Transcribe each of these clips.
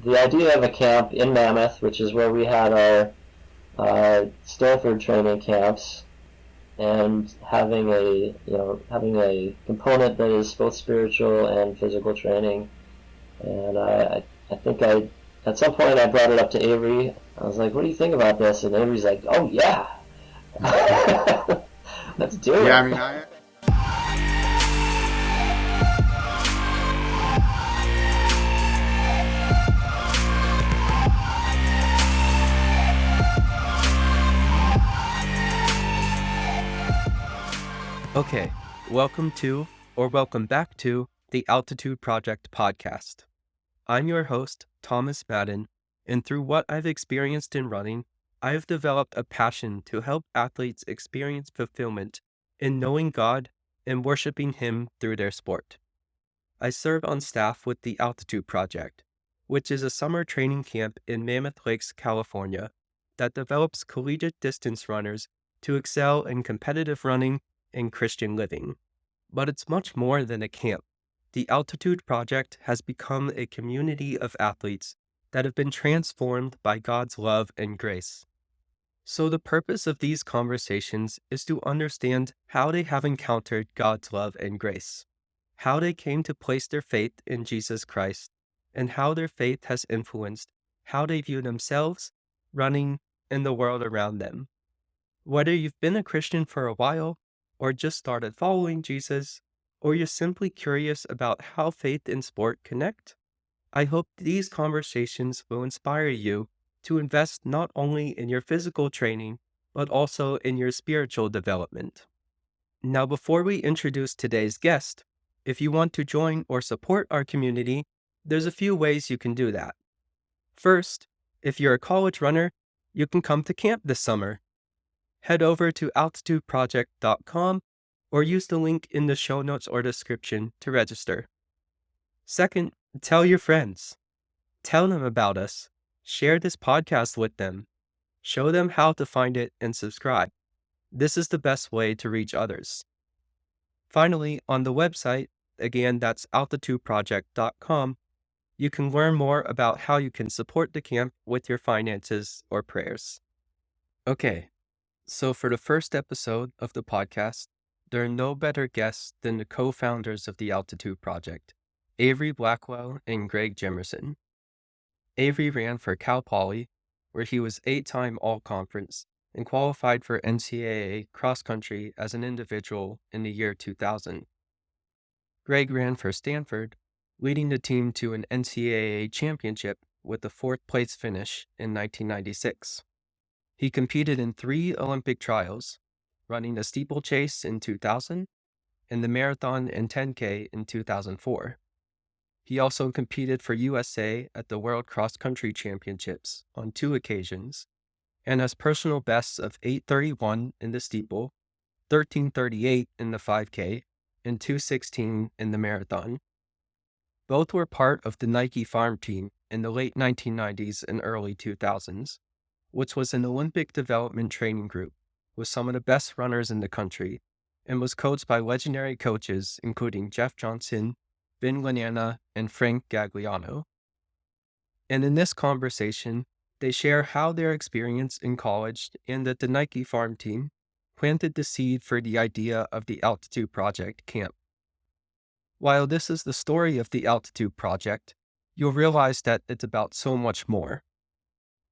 the idea of a camp in Mammoth, which is where we had our Stanford training camps, and having a component that is both spiritual and physical training. And I think at some point I brought it up to Avery. I was like, "What do you think about this?" And Avery's like, "Oh yeah, let's do it." Yeah, I mean, I Okay, welcome to, or welcome back to, the Altitude Project podcast. I'm your host, Thomas Madden, and through what I've experienced in running, I have developed a passion to help athletes experience fulfillment in knowing God and worshiping Him through their sport. I serve on staff with the Altitude Project, which is a summer training camp in Mammoth Lakes, California, that develops collegiate distance runners to excel in competitive running and Christian living. But it's much more than a camp. The Altitude Project has become a community of athletes that have been transformed by God's love and grace. So the purpose of these conversations is to understand how they have encountered God's love and grace, how they came to place their faith in Jesus Christ, and how their faith has influenced how they view themselves, running, and the world around them. Whether you've been a Christian for a while, or just started following Jesus, or you're simply curious about how faith and sport connect, I hope these conversations will inspire you to invest not only in your physical training, but also in your spiritual development. Now, before we introduce today's guest, if you want to join or support our community, there's a few ways you can do that. First, if you're a college runner, you can come to camp this summer. Head over to altitudeproject.com or use the link in the show notes or description to register. Second, tell your friends. Tell them about us. Share this podcast with them. Show them how to find it and subscribe. This is the best way to reach others. Finally, on the website, again, that's altitudeproject.com, you can learn more about how you can support the camp with your finances or prayers. Okay. So for the first episode of the podcast, there are no better guests than the co-founders of the Altitude Project, Avery Blackwell and Greg Jimmerson. Avery ran for Cal Poly, where he was 8-time All-Conference and qualified for NCAA cross-country as an individual in the year 2000. Greg ran for Stanford, leading the team to an NCAA championship with a 4th-place finish in 1996. He competed in 3 Olympic trials, running the steeplechase in 2000 and the marathon and 10K in 2004. He also competed for USA at the World Cross Country Championships on 2 occasions and has personal bests of 8:31 in the steeple, 13:38 in the 5K, and 2:16 in the marathon. Both were part of the Nike Farm Team in the late 1990s and early 2000s. Which was an Olympic development training group with some of the best runners in the country and was coached by legendary coaches including Jeff Johnson, Vin Lanana, and Frank Gagliano. And in this conversation, they share how their experience in college and at the Nike Farm Team planted the seed for the idea of the Altitude Project camp. While this is the story of the Altitude Project, you'll realize that it's about so much more.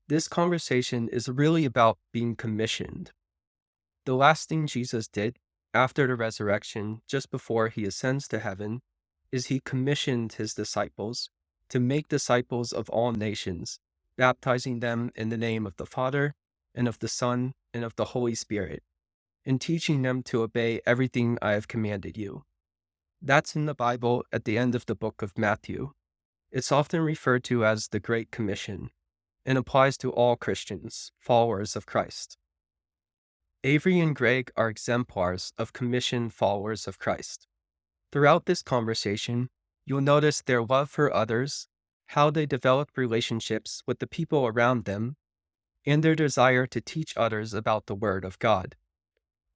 This conversation is really about being commissioned. The last thing Jesus did after the resurrection, just before he ascends to heaven, is he commissioned his disciples to make disciples of all nations, baptizing them in the name of the Father, and of the Son, and of the Holy Spirit, and teaching them to obey everything I have commanded you. That's in the Bible at the end of the book of Matthew. It's often referred to as the Great Commission, and applies to all Christians, followers of Christ. Avery and Greg are exemplars of commissioned followers of Christ. Throughout this conversation, you'll notice their love for others, how they develop relationships with the people around them, and their desire to teach others about the Word of God.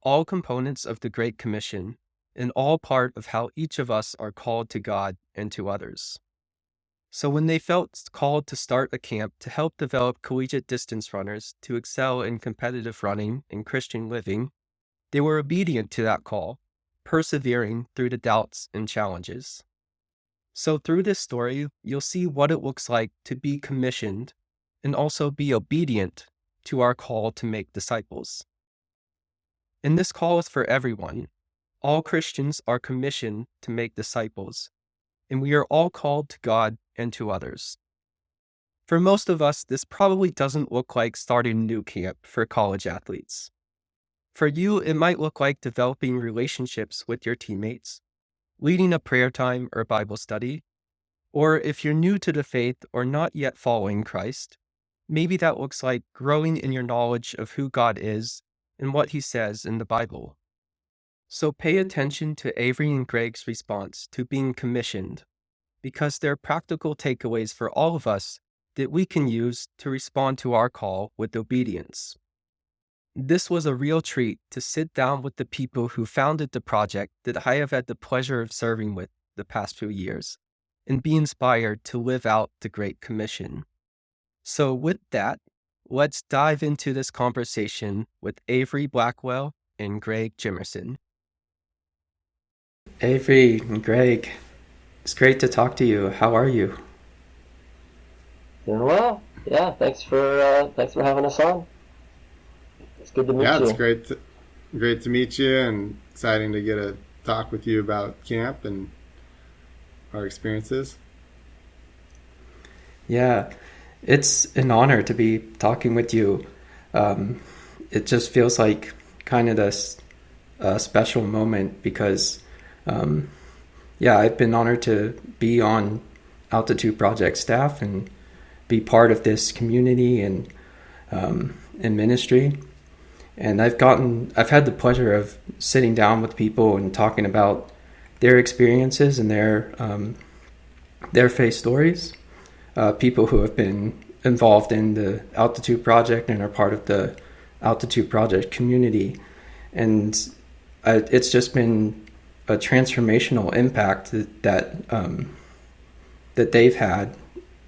All components of the Great Commission, and all part of how each of us are called to God and to others. So when they felt called to start a camp to help develop collegiate distance runners to excel in competitive running and Christian living, they were obedient to that call, persevering through the doubts and challenges. So through this story, you'll see what it looks like to be commissioned and also be obedient to our call to make disciples. And this call is for everyone. All Christians are commissioned to make disciples, and we are all called to God and to others. For most of us, this probably doesn't look like starting a new camp for college athletes. For you, it might look like developing relationships with your teammates, leading a prayer time or Bible study, or if you're new to the faith or not yet following Christ, maybe that looks like growing in your knowledge of who God is and what He says in the Bible. So pay attention to Avery and Greg's response to being commissioned, because they're practical takeaways for all of us that we can use to respond to our call with obedience. This was a real treat to sit down with the people who founded the project that I have had the pleasure of serving with the past few years, and be inspired to live out the Great Commission. So with that, let's dive into this conversation with Avery Blackwell and Greg Jimmerson. Avery and Greg, it's great to talk to you. How are you? Doing well. Yeah, thanks for having us on. It's good to meet you. Yeah, it's great to meet you, and exciting to get a talk with you about camp and our experiences. Yeah, it's an honor to be talking with you. It just feels like kind of this special moment because, I've been honored to be on Altitude Project staff and be part of this community and ministry. And I've had the pleasure of sitting down with people and talking about their experiences and their faith stories. People who have been involved in the Altitude Project and are part of the Altitude Project community. And it's just been a transformational impact that they've had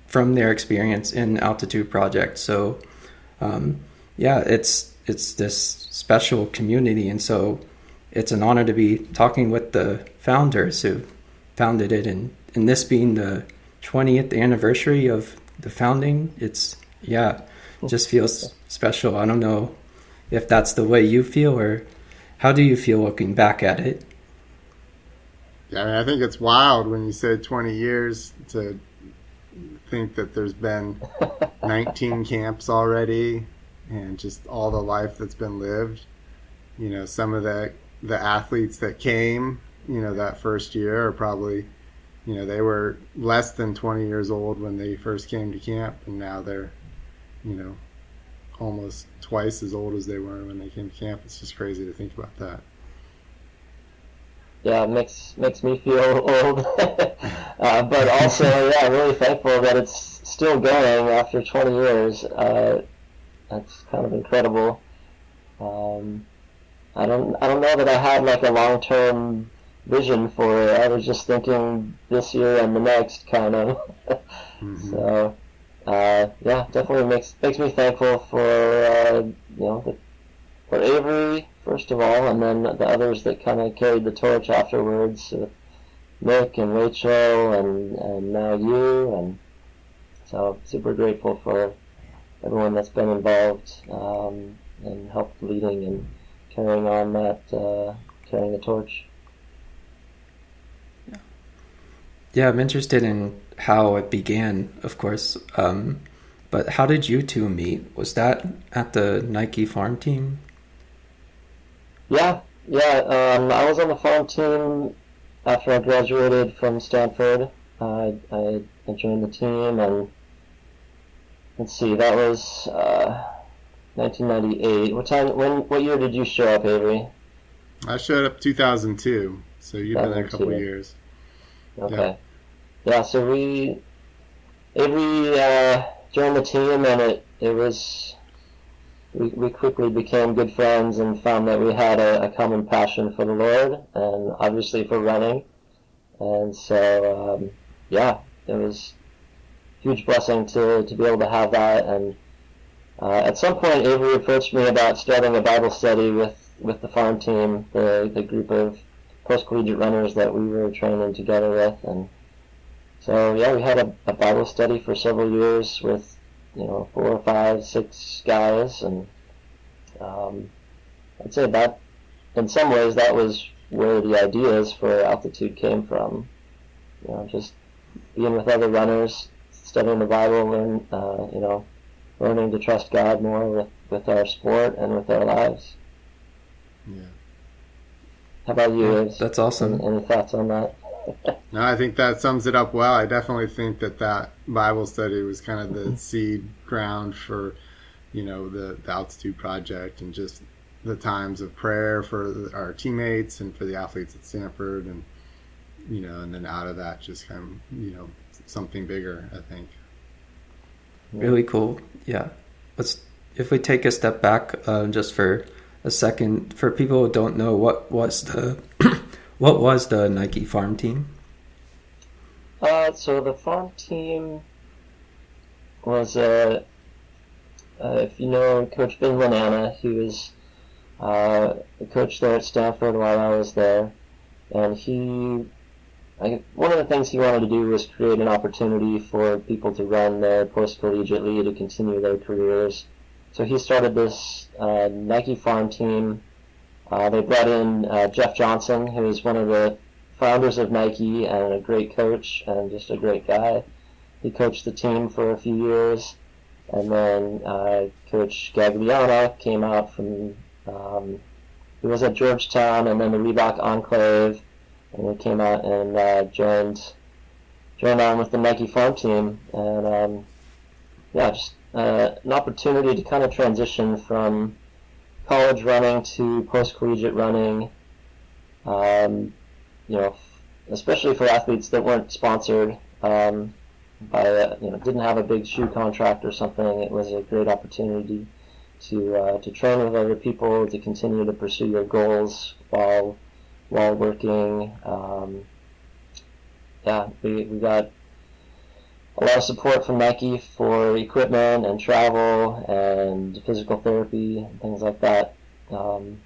from their experience in Altitude Project. So, it's this special community, and so it's an honor to be talking with the founders who founded it, and this being the 20th anniversary of the founding, it just feels special. I don't know if that's the way you feel, or how do you feel looking back at it? Yeah, I mean, I think it's wild when you said 20 years to think that there's been 19 camps already, and just all the life that's been lived. You know, some of the athletes that came, that first year are probably, they were less than 20 years old when they first came to camp, and now they're, almost twice as old as they were when they came to camp. It's just crazy to think about that. Yeah, it makes me feel old, but also, really thankful that it's still going after 20 years. That's kind of incredible. I don't know that I had like a long-term vision for it. I was just thinking this year and the next, kind of. Mm-hmm. So, definitely makes me thankful for for Avery first of all, and then the others that kind of carried the torch afterwards, Nick and Rachel and now you, and so super grateful for everyone that's been involved and helped leading and carrying on carrying the torch. Yeah, I'm interested in how it began, of course. But how did you two meet? Was that at the Nike farm team? Yeah. I was on the farm team after I graduated from Stanford. I joined the team, and let's see, that was 1998. What year did you show up, Avery? I showed up 2002, so you've been there a couple of years. Okay. Yeah, so Avery joined the team, and we quickly became good friends and found that we had a common passion for the Lord and obviously for running. And so, it was huge blessing to be able to have that. And at some point, Avery approached me about starting a Bible study with the farm team, the group of post-collegiate runners that we were training together with. And so, yeah, we had a Bible study for several years with, 4 or 5, 6 guys. And I'd say that, in some ways, that was where the ideas for Altitude came from. Just being with other runners, studying the Bible, learning to trust God more with our sport and with our lives. Yeah. How about you? Yeah, that's awesome. Any thoughts on that? No, I think that sums it up well. I definitely think that Bible study was kind of the seed ground for, the Altitude Project, and just the times of prayer for our teammates and for the athletes at Stanford, and and then out of that, just kind of, something bigger, I think. Really cool. Yeah. If we take a step back, just for a second, for people who don't know, what was the Nike farm team? So the farm team was, if you know Coach Ben Lanana, he was the coach there at Stanford while I was there, and one of the things he wanted to do was create an opportunity for people to run there post-collegiately to continue their careers. So he started this Nike farm team. They brought in Jeff Johnson, who is one of the founders of Nike and a great coach and just a great guy. He coached the team for a few years, and then Coach Gagliano came out from, he was at Georgetown and then the Reebok Enclave, and he came out and joined on with the Nike farm team. And just an opportunity to kind of transition from college running to post-collegiate running, especially for athletes that weren't sponsored by, didn't have a big shoe contract or something. It was a great opportunity to train with other people, to continue to pursue your goals while working. We got a lot of support from Nike for equipment and travel and physical therapy and things like that. It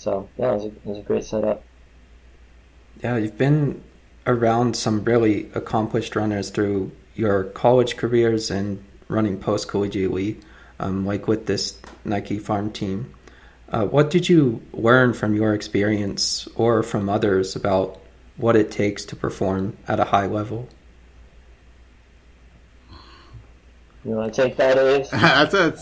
was a great setup. Yeah, you've been around some really accomplished runners through your college careers and running post-collegiately, like with this Nike farm team. What did you learn from your experience or from others about what it takes to perform at a high level? You want to take that, Ace? That's a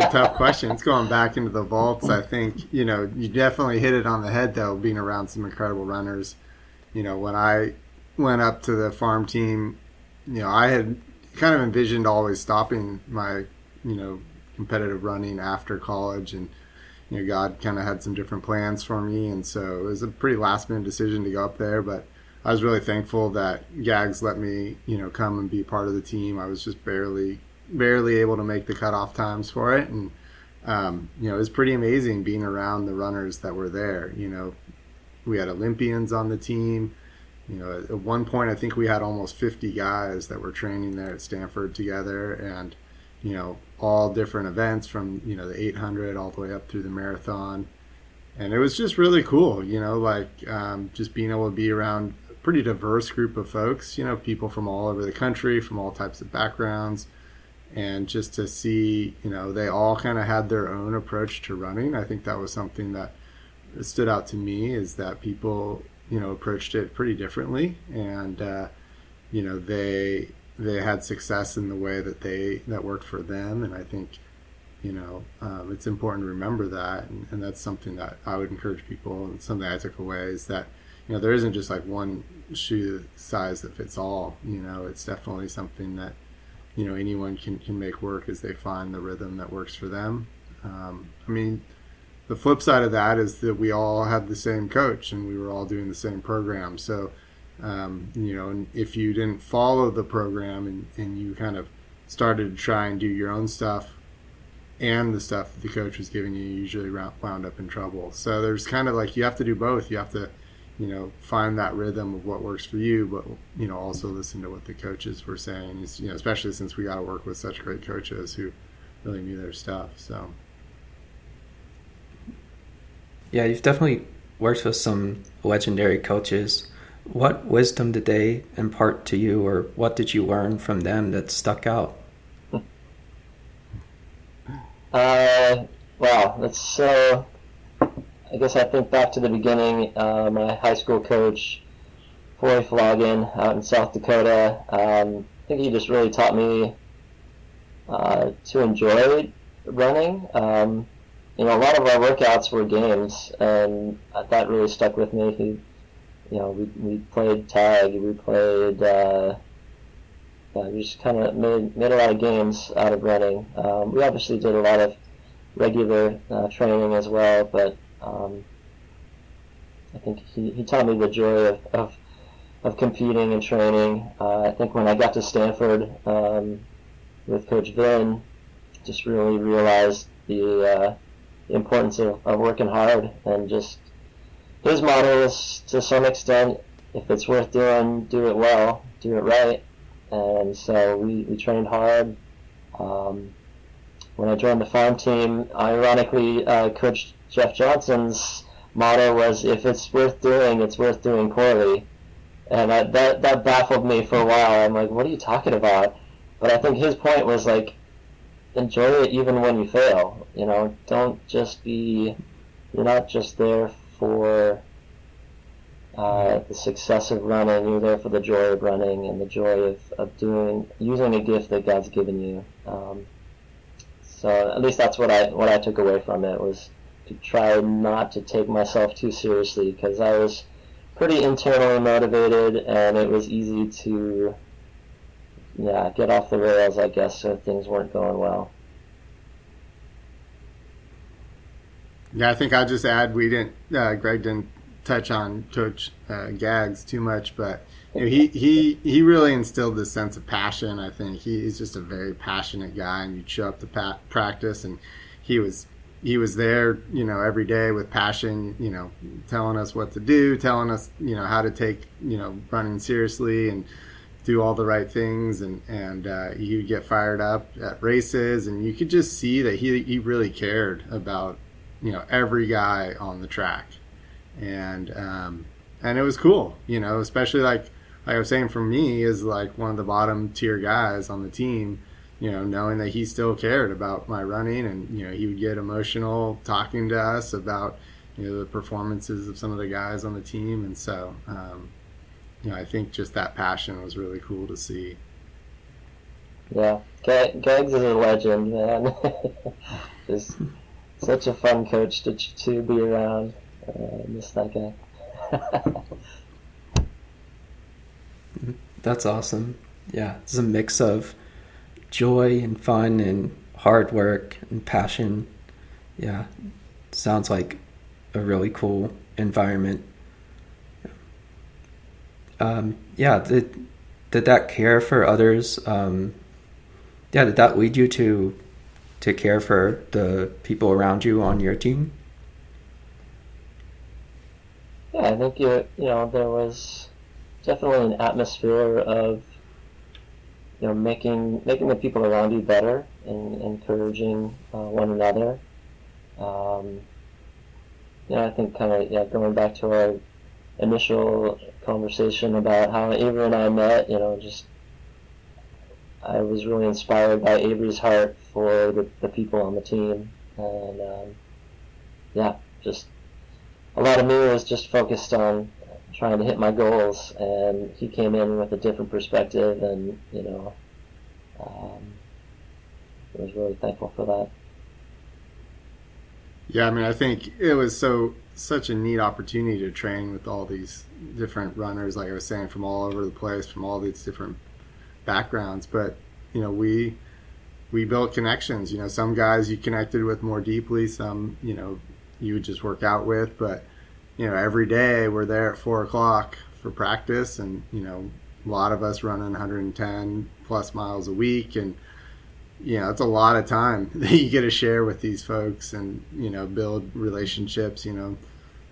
tough question. It's going back into the vaults. I think, you definitely hit it on the head, though, being around some incredible runners. When I went up to the farm team, I had kind of envisioned always stopping my, competitive running after college, and God kind of had some different plans for me, and so it was a pretty last-minute decision to go up there. But I was really thankful that Gags let me, come and be part of the team. I was just barely able to make the cutoff times for it, and it was pretty amazing being around the runners that were there. We had Olympians on the team. At one point, I think we had almost 50 guys that were training there at Stanford together, and all different events from the 800 all the way up through the marathon. And it was just really cool, just being able to be around a pretty diverse group of folks, people from all over the country, from all types of backgrounds, and just to see, they all kind of had their own approach to running. I think that was something that stood out to me, is that people, approached it pretty differently, and, they had success in the way that worked for them. And I think, it's important to remember that. And that's something that I would encourage people, and something I took away, is that, there isn't just like one shoe size that fits all. It's definitely something that, anyone can make work as they find the rhythm that works for them. The flip side of that is that we all had the same coach, and we were all doing the same program. So, and if you didn't follow the program and you kind of started to try and do your own stuff and the stuff that the coach was giving you, usually wound up in trouble. So there's kind of like, you have to do both. You have to, find that rhythm of what works for you, but also listen to what the coaches were saying. Especially since we got to work with such great coaches who really knew their stuff. So Yeah, you've definitely worked with some legendary coaches. What wisdom did they impart to you, or what did you learn from them that stuck out? Wow, that's so. I guess I think back to the beginning. My high school coach, Foy Floggin, out in South Dakota. I think he just really taught me to enjoy running. A lot of our workouts were games, and that really stuck with me. We played tag, we played. We just kind of made a lot of games out of running. We obviously did a lot of regular training as well, but I think he taught me the joy of competing and training. I think when I got to Stanford with Coach Vin, just really realized the importance of working hard, and just his motto is, to some extent, if it's worth doing, do it well, do it right. And so we trained hard. When I joined the farm team, ironically, Coach Jeff Johnson's motto was, if it's worth doing poorly. And that baffled me for a while. I'm like, what are you talking about? But I think his point was like, enjoy it even when you fail. Don't just you're not just there for the success of running. You're there for the joy of running and the joy of using a gift that God's given you. So at least that's what I took away from it, was to try not to take myself too seriously, because I was pretty internally motivated, and it was easy to get off the rails, I guess, if things weren't going well. Yeah, I think I'll just add, Greg didn't touch on Coach Gags too much, but he really instilled this sense of passion. I think he's just a very passionate guy, and you'd show up to practice, and he was there, every day with passion, telling us what to do, telling us, how to take, running seriously and do all the right things, and he would get fired up at races, and you could just see that he really cared about, every guy on the track. And it was cool, especially like I was saying, for me, as like one of the bottom tier guys on the team, knowing that he still cared about my running, and he would get emotional talking to us about the performances of some of the guys on the team. And so I think just that passion was really cool to see. Yeah, Gags is a legend, man. Just such a fun coach to be around. I miss that guy. That's awesome. Yeah, it's a mix of joy and fun and hard work and passion. Yeah, sounds like a really cool environment. Did that care for others? Did that lead you to care for the people around you on your team? Yeah, I think there was definitely an atmosphere of making the people around you better and encouraging one another. I think going back to our initial conversation about how Avery and I met, I was really inspired by Avery's heart for the people on the team, and just a lot of me was just focused on trying to hit my goals, and he came in with a different perspective, and I was really thankful for that. Yeah, I mean, I think it was such a neat opportunity to train with all these different runners, like I was saying, from all over the place, from all these different backgrounds. But we built connections. Some guys you connected with more deeply, some you would just work out with, but every day we're there at 4:00 for practice, and a lot of us running 110 plus miles a week, and it's a lot of time that you get to share with these folks and build relationships.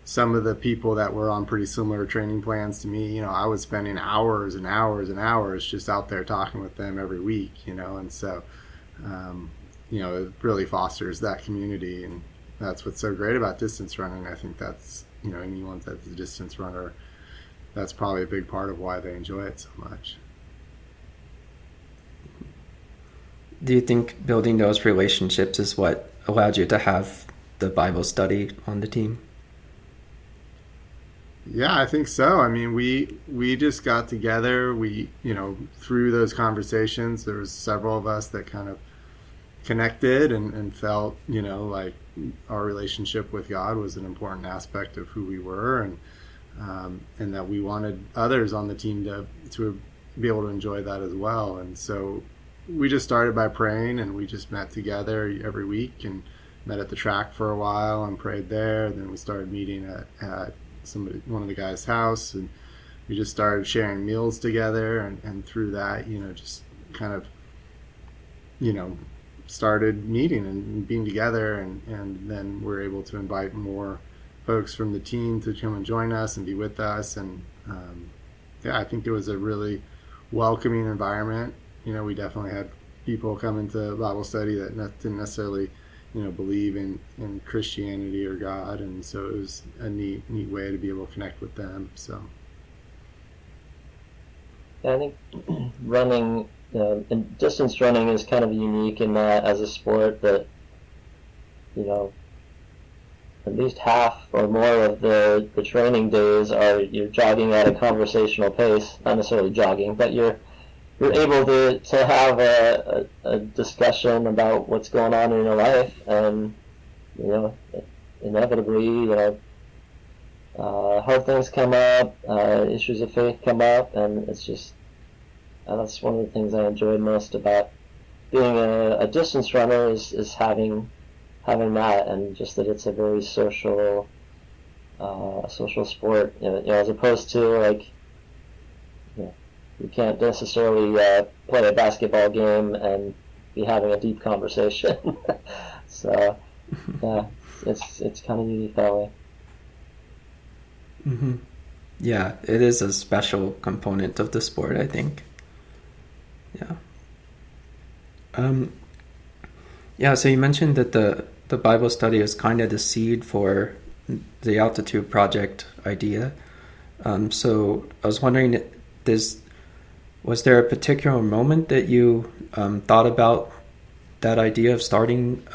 some of the people that were on pretty similar training plans to me, I was spending hours and hours and hours just out there talking with them every week, and so, it really fosters that community, and that's what's so great about distance running. I think that's, anyone that's a distance runner, that's probably a big part of why they enjoy it so much. Do you think building those relationships is what allowed you to have the Bible study on the team? Yeah, I think so. I mean, we just got together. We, through those conversations, there was several of us that kind of connected and felt, like our relationship with God was an important aspect of who we were, and that we wanted others on the team to be able to enjoy that as well. And so we just started by praying, and we just met together every week and met at the track for a while and prayed there. Then we started meeting at one of the guys' house, and we just started sharing meals together, and through that, just kind of, started meeting and being together, and then we're able to invite more folks from the team to come and join us and be with us. And I think it was a really welcoming environment. We definitely had people come into Bible study that didn't necessarily believe in Christianity or God, and so it was a neat way to be able to connect with them. So I think running, and distance running is kind of unique in that as a sport that, at least half or more of the training days you're jogging at a conversational pace, not necessarily jogging, but you're able to have a discussion about what's going on in your life, and inevitably hard things come up, issues of faith come up, and it's just that's one of the things I enjoyed most about being a distance runner is having that, and just that it's a very social sport, as opposed to you can't necessarily play a basketball game and be having a deep conversation. So, yeah, it's kind of unique that way. Mm-hmm. Yeah, it is a special component of the sport, I think. Yeah. So you mentioned that the Bible study is kind of the seed for the Altitude Project idea. So I was wondering, was there a particular moment that you thought about that idea of starting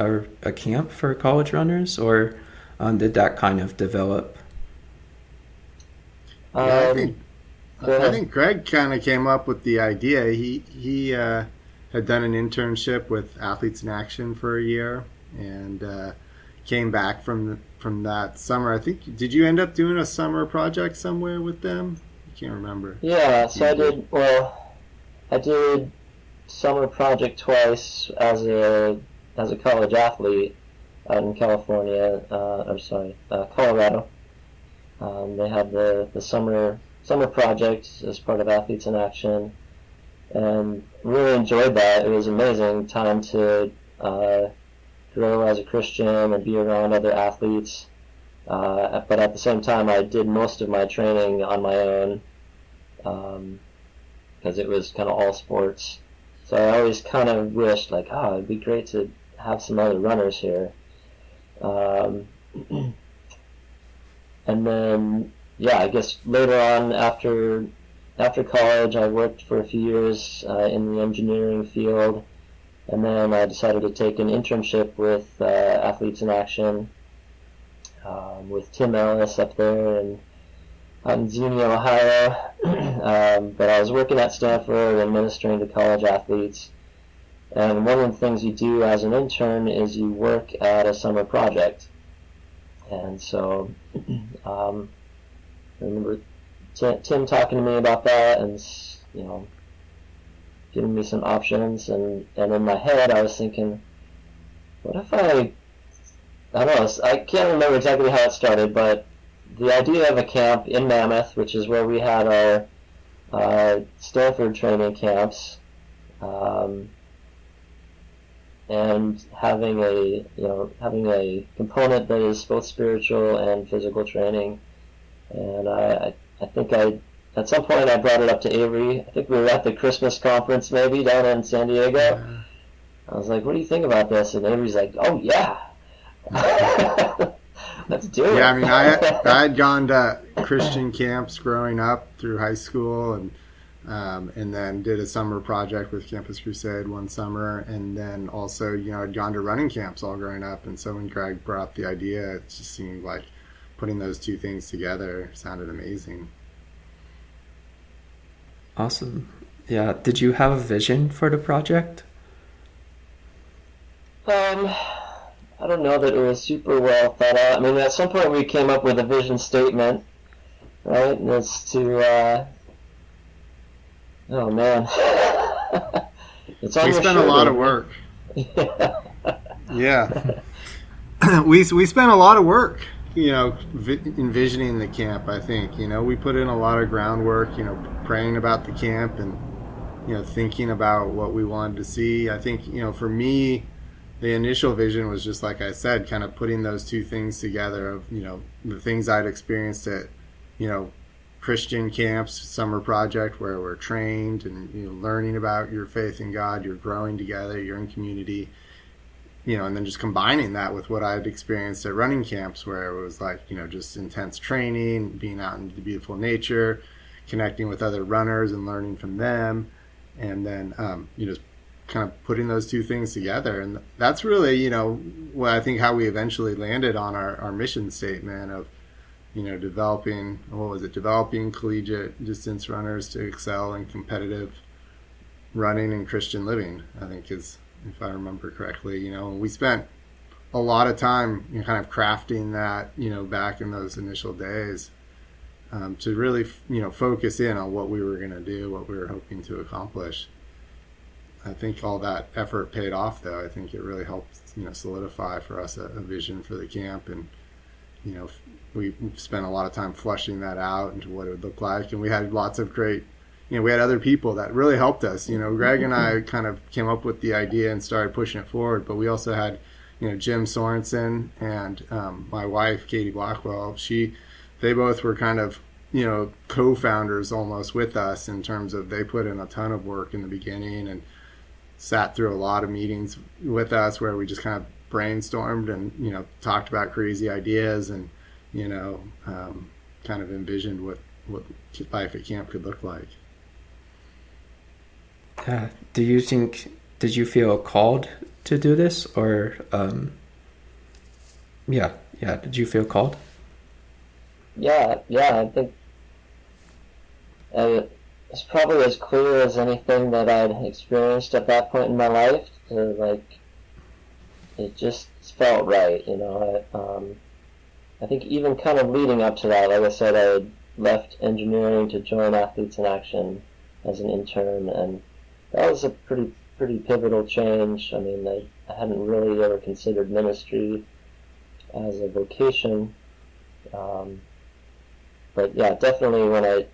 a camp for college runners, or did that kind of develop? I think Greg kind of came up with the idea. He had done an internship with Athletes in Action for a year, and came back from that summer. I think, did you end up doing a summer project somewhere with them? I can't remember. Yeah, so I did summer project twice as a college athlete out in California, Colorado. They had the summer project as part of Athletes in Action, and really enjoyed that. It was an amazing time to grow as a Christian and be around other athletes. But at the same time, I did most of my training on my own, because it was kind of all sports. So I always kind of wished, it'd be great to have some other runners here. And then, I guess later on after college, I worked for a few years in the engineering field, and then I decided to take an internship with Athletes in Action, with Tim Ellis up there in Xenia, Ohio. But I was working at Stanford and ministering to college athletes. And one of the things you do as an intern is you work at a summer project. And so I remember Tim talking to me about that, and giving me some options. And in my head, I was thinking, what if I don't know, I can't remember exactly how it started, but the idea of a camp in Mammoth, which is where we had our Stanford training camps, and having a component that is both spiritual and physical training. And I think at some point I brought it up to Avery. I think we were at the Christmas conference maybe down in San Diego. Yeah. I was like, what do you think about this? And Avery's like, oh yeah. Let's do it. Yeah, I mean, I had gone to Christian camps growing up through high school, and then did a summer project with Campus Crusade one summer, and then also, I'd gone to running camps all growing up. And so when Greg brought up the idea, it just seemed like putting those two things together sounded amazing. Awesome. Yeah. Did you have a vision for the project? I don't know that it was super well thought out. I mean, at some point we came up with a vision statement, right? And it's to, oh man, it's on We your spent a shirt, lot of Avery. work. Yeah. Yeah. we spent a lot of work, envisioning the camp. I think, we put in a lot of groundwork, praying about the camp and, thinking about what we wanted to see. I think, for me, the initial vision was just like I said, kind of putting those two things together of, the things I'd experienced at, Christian camps, summer project where we're trained and, learning about your faith in God, you're growing together, you're in community, and then just combining that with what I'd experienced at running camps where it was like, just intense training, being out in the beautiful nature, connecting with other runners and learning from them. And then, just kind of putting those two things together. And that's really, what I think how we eventually landed on our mission statement of, developing collegiate distance runners to excel in competitive running and Christian living, I think is, if I remember correctly. We spent a lot of time kind of crafting that, back in those initial days, to really, focus in on what we were going to do, what we were hoping to accomplish. I think all that effort paid off, though. I think it really helped, solidify for us a vision for the camp. And, we spent a lot of time fleshing that out into what it would look like. And we had lots of great, we had other people that really helped us. Greg and I kind of came up with the idea and started pushing it forward. But we also had, Jim Sorensen and my wife, Katie Blackwell. They both were kind of, co-founders almost with us in terms of they put in a ton of work in the beginning and sat through a lot of meetings with us where we just kind of brainstormed and, talked about crazy ideas and, kind of envisioned what life at camp could look like. Did you feel called to do this or, did you feel called? Yeah, I think it's probably as clear as anything that I'd experienced at that point in my life. It just felt right, I think even kind of leading up to that, like I said, I had left engineering to join Athletes in Action as an intern, and that was a pretty pivotal change. I mean, I hadn't really ever considered ministry as a vocation. But yeah, definitely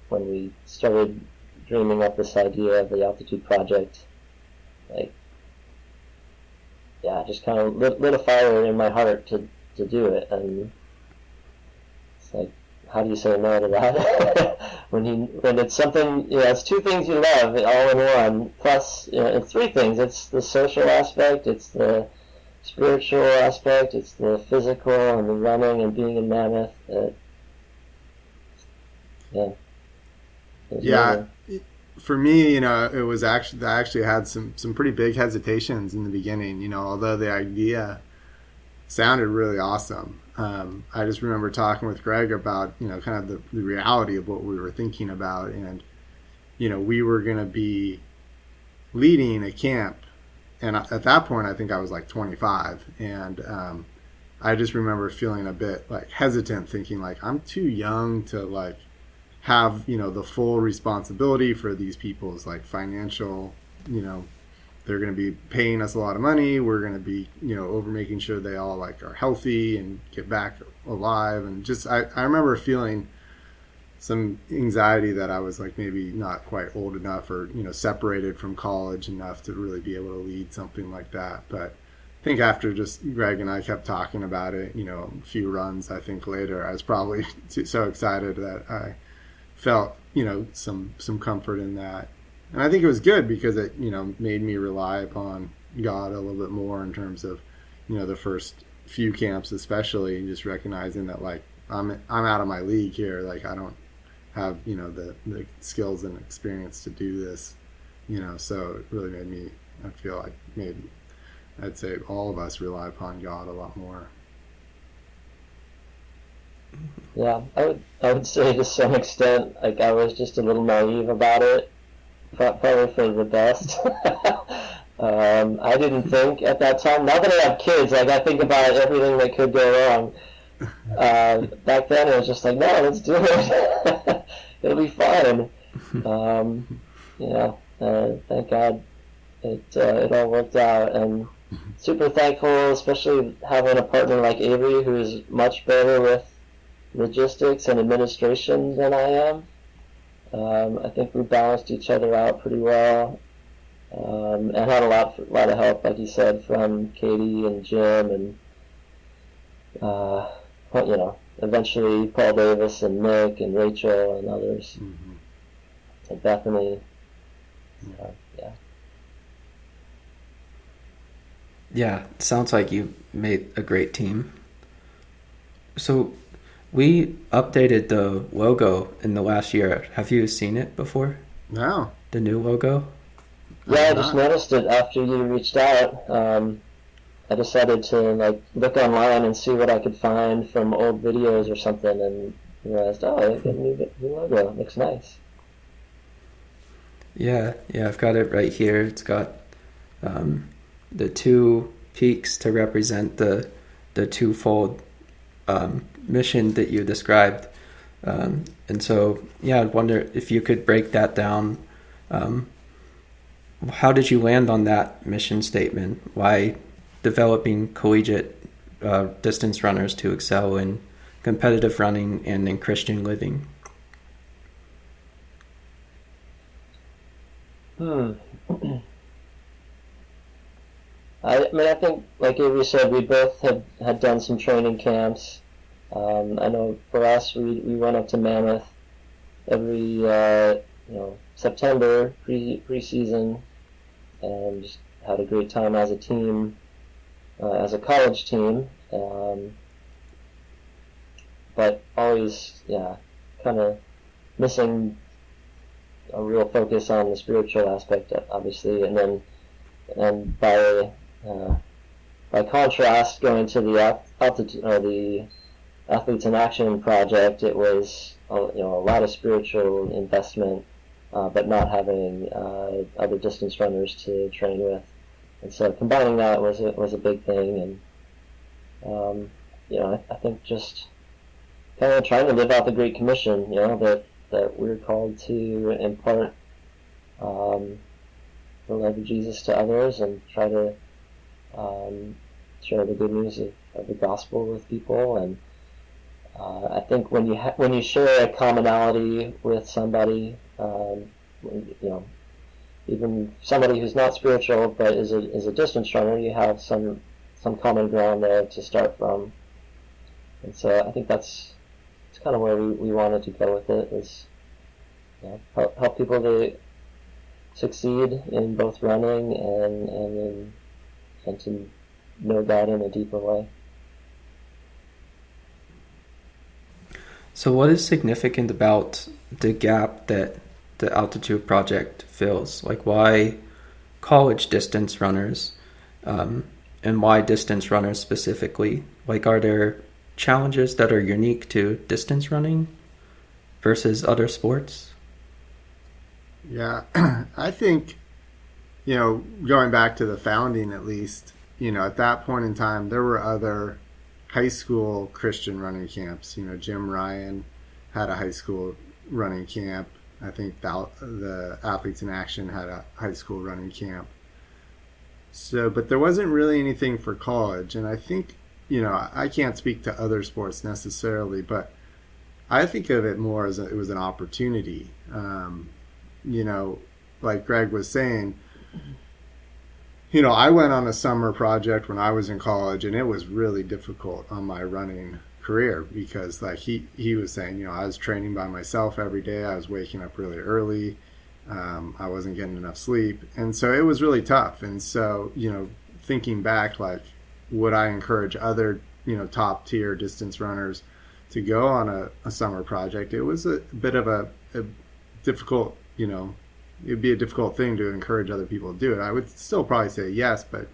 when we started dreaming up this idea of the Altitude Project, just kind of lit a fire in my heart to do it. And it's like, how do you say no to that? when it's something, it's two things you love all in one. Plus, it's three things. It's the social aspect, it's the spiritual aspect, it's the physical and the running and being in Mammoth. For me, it was I actually had some pretty big hesitations in the beginning, although the idea sounded really awesome. I just remember talking with Greg about, kind of the reality of what we were thinking about. And, we were going to be leading a camp. And at that point, I think I was like 25. And I just remember feeling a bit like hesitant, thinking like, I'm too young to like have, the full responsibility for these people's like financial, they're going to be paying us a lot of money. We're going to be, over making sure they all like are healthy and get back alive. And just, I remember feeling some anxiety that I was like maybe not quite old enough or, separated from college enough to really be able to lead something like that. But think after just Greg and I kept talking about it, a few runs, I think later, I was probably so excited that I felt, some comfort in that. And I think it was good because it, made me rely upon God a little bit more in terms of, the first few camps especially, and just recognizing that, like, I'm out of my league here. Like, I don't have, the skills and experience to do this, so it really made me, I feel like I'd say all of us rely upon God a lot more. Yeah, I would say to some extent, like, I was just a little naive about it, probably for the best. I didn't think at that time. Now that I have kids, like, I think about everything that could go wrong. Back then, it was just like, no, let's do it. It'll be fine. Thank God it all worked out, and super thankful, especially having a partner like Avery, who is much better with logistics and administration than I am. I think we balanced each other out pretty well, and had a lot of help, like you said, from Katie and Jim, and eventually Paul Davis and Nick and Rachel and others, and Bethany. Yeah. Yeah, sounds like you made a great team. So we updated the logo in the last year. Have you seen it before? No. The new logo? Yeah, I just noticed it after you reached out. I decided to look online and see what I could find from old videos or something, and realized, a new logo. It looks nice. Yeah, I've got it right here. It's got the two peaks to represent the twofold mission that you described. And so, I wonder if you could break that down. How did you land on that mission statement? Why developing collegiate distance runners to excel in competitive running and in Christian living? I think, like Avery said, we both had done some training camps. I know for us, we went up to Mammoth every September pre-season, and just had a great time as a team, as a college team. But always, kind of missing a real focus on the spiritual aspect, obviously, and by contrast, going to the the Athletes in Action project, it was a lot of spiritual investment, but not having other distance runners to train with, and so combining that was a big thing, and I think just kind of trying to live out the Great Commission, that we're called to impart the love of Jesus to others, and try to share the good news of the gospel with people. And I think when you share a commonality with somebody, even somebody who's not spiritual but is a distance runner, you have some common ground there to start from. And so I think it's kind of where we wanted to go with it, is help people to succeed in both running and to know God in a deeper way. So what is significant about the gap that the Altitude Project fills? Like, why college distance runners, and why distance runners specifically? Like, are there challenges that are unique to distance running versus other sports? Yeah, I think, going back to the founding at least, at that point in time, there were other high school Christian running camps. Jim Ryan had a high school running camp. I think the Athletes in Action had a high school running camp. So, but there wasn't really anything for college. And I think, I can't speak to other sports necessarily, but I think of it more as it was an opportunity. Like Greg was saying, I went on a summer project when I was in college, and it was really difficult on my running career because, like he was saying, I was training by myself every day. I was waking up really early. I wasn't getting enough sleep, and so it was really tough. And so, thinking back, like, would I encourage other, top tier distance runners to go on a summer project? It was a bit of a difficult, it'd be a difficult thing to encourage other people to do it. I would still probably say yes, but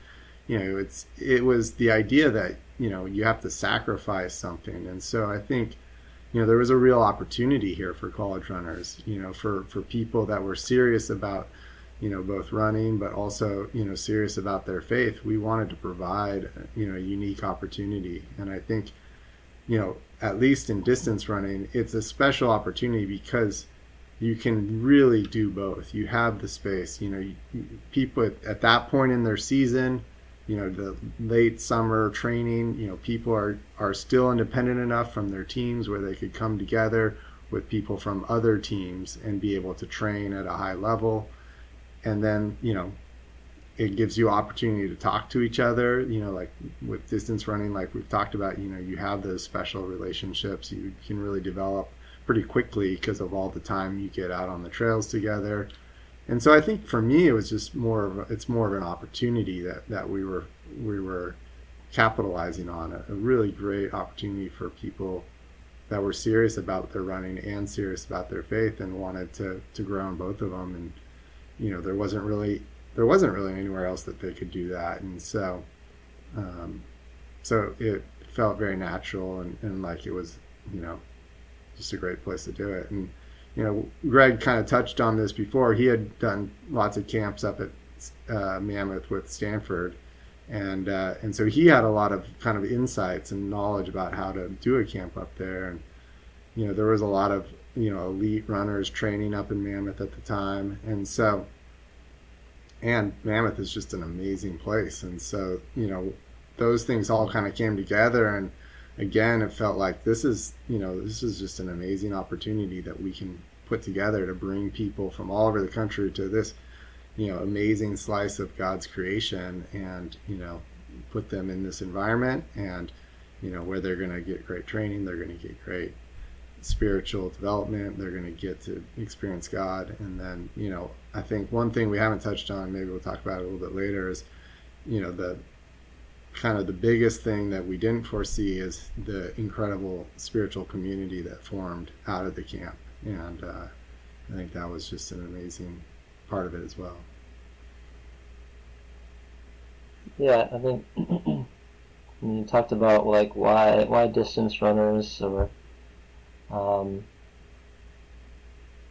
it was the idea that you have to sacrifice something. And so I think there was a real opportunity here for college runners, for people that were serious about both running but also serious about their faith. We wanted to provide a unique opportunity. And I think at least in distance running, it's a special opportunity because you can really do both. You have the space. People at that point in their season, the late summer training, people are still independent enough from their teams where they could come together with people from other teams and be able to train at a high level. And then, it gives you opportunity to talk to each other, like with distance running, like we've talked about, you have those special relationships you can really develop pretty quickly because of all the time you get out on the trails together. And so I think for me, it was just more of an opportunity that we were capitalizing on, a really great opportunity for people that were serious about their running and serious about their faith and wanted to grow in both of them. And there wasn't really anywhere else that they could do that. And so so it felt very natural and like it was just a great place to do it. And Greg kind of touched on this before. He had done lots of camps up at Mammoth with Stanford, and so he had a lot of kind of insights and knowledge about how to do a camp up there. And there was a lot of elite runners training up in Mammoth at the time, and Mammoth is just an amazing place. And so those things all kind of came together, and again, it felt like this is just an amazing opportunity that we can put together to bring people from all over the country to this, amazing slice of God's creation, and put them in this environment, and where they're going to get great training, they're going to get great spiritual development, they're going to get to experience God. And then I think one thing we haven't touched on, maybe we'll talk about it a little bit later, is the kind of the biggest thing that we didn't foresee is the incredible spiritual community that formed out of the camp. And I think that was just an amazing part of it as well. Yeah, I think you talked about like why distance runners, or and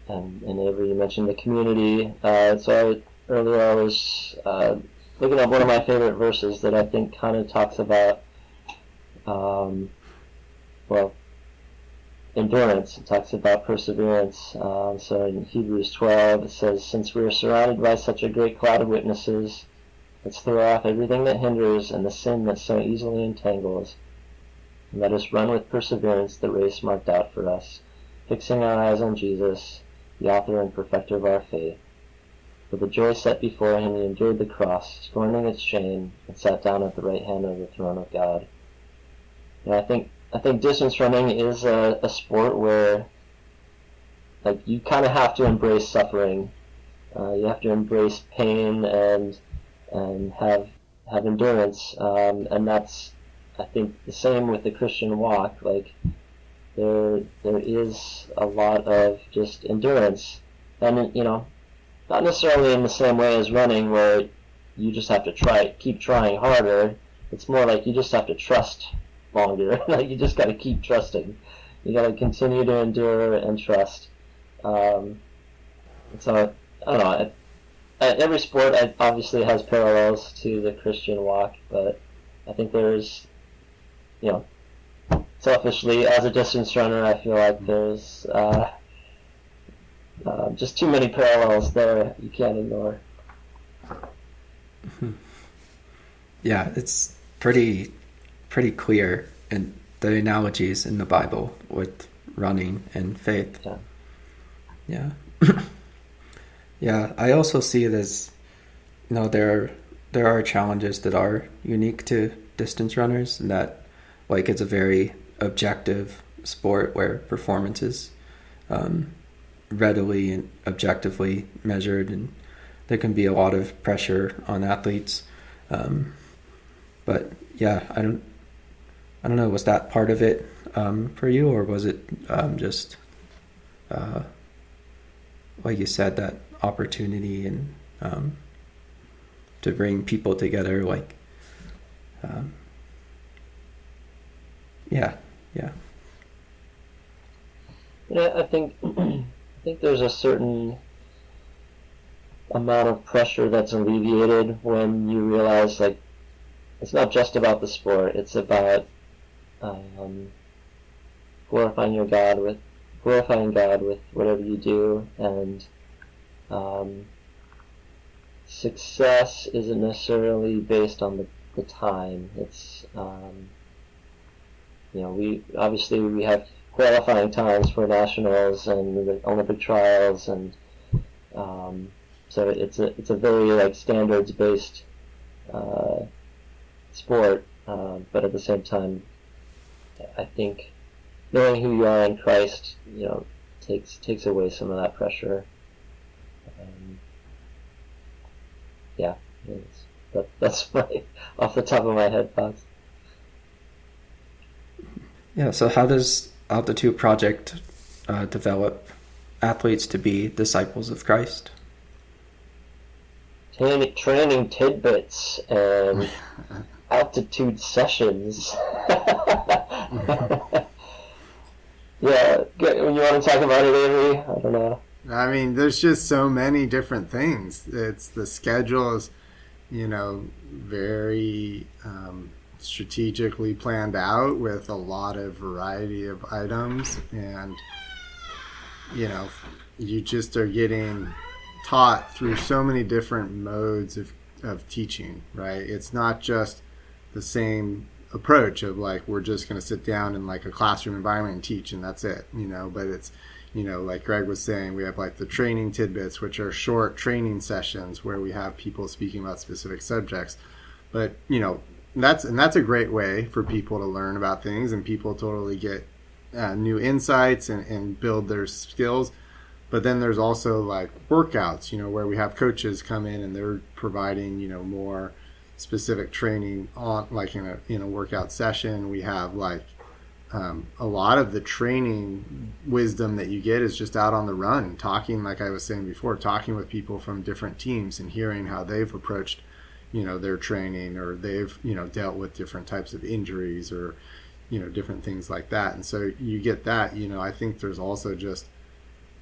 Avery, you mentioned the community. Earlier I was looking at one of my favorite verses that I think kind of talks about, endurance. It talks about perseverance. So in Hebrews 12, it says, "Since we are surrounded by such a great cloud of witnesses, let's throw off everything that hinders and the sin that so easily entangles, and let us run with perseverance the race marked out for us, fixing our eyes on Jesus, the author and perfecter of our faith. For the joy set before him, he endured the cross, scorning its shame, and sat down at the right hand of the throne of God." And I think distance running is a sport where, like, you kind of have to embrace suffering. You have to embrace pain and have endurance. And that's, I think, the same with the Christian walk. Like, there is a lot of just endurance, and not necessarily in the same way as running, where you just have to keep trying harder. It's more like you just have to trust longer. Like, you just got to keep trusting. You got to continue to endure and trust. So I don't know. Every sport obviously has parallels to the Christian walk, but I think there's, selfishly, as a distance runner, I feel like there's just too many parallels there you can't ignore. Yeah, it's pretty clear in the analogies in the Bible with running and faith. Yeah. Yeah, I also see it as, there are there are challenges that are unique to distance runners, and that like it's a very objective sport where performance is readily and objectively measured, and there can be a lot of pressure on athletes. But yeah, I don't know. Was that part of it for you, or was it just like you said, that opportunity and to bring people together? Like, yeah. Yeah, I think there's a certain amount of pressure that's alleviated when you realize, like, it's not just about the sport. It's about glorifying God with whatever you do, and success isn't necessarily based on the time. It's we have qualifying times for nationals and the Olympic trials, and so it's a very like standards based sport, but at the same time, I think knowing who you are in Christ, takes away some of that pressure. That's my off the top of my head thoughts. Yeah. So how does Altitude Project develop athletes to be disciples of Christ? Training tidbits and altitude sessions. Yeah, when you want to talk about it, Avery, I don't know. I mean, there's just so many different things. It's the schedule is, very strategically planned out with a lot of variety of items, and you just are getting taught through so many different modes of teaching, right? It's not just the same approach of like we're just going to sit down in like a classroom environment and teach and that's it, but it's like Greg was saying, we have like the training tidbits, which are short training sessions where we have people speaking about specific subjects, but that's a great way for people to learn about things, and people totally get new insights and build their skills. But then there's also like workouts, where we have coaches come in and they're providing, more specific training on like in a workout session. We have like a lot of the training wisdom that you get is just out on the run, talking, like I was saying before, talking with people from different teams and hearing how they've approached, their training, or they've, dealt with different types of injuries or, different things like that. And so you get that, I think there's also just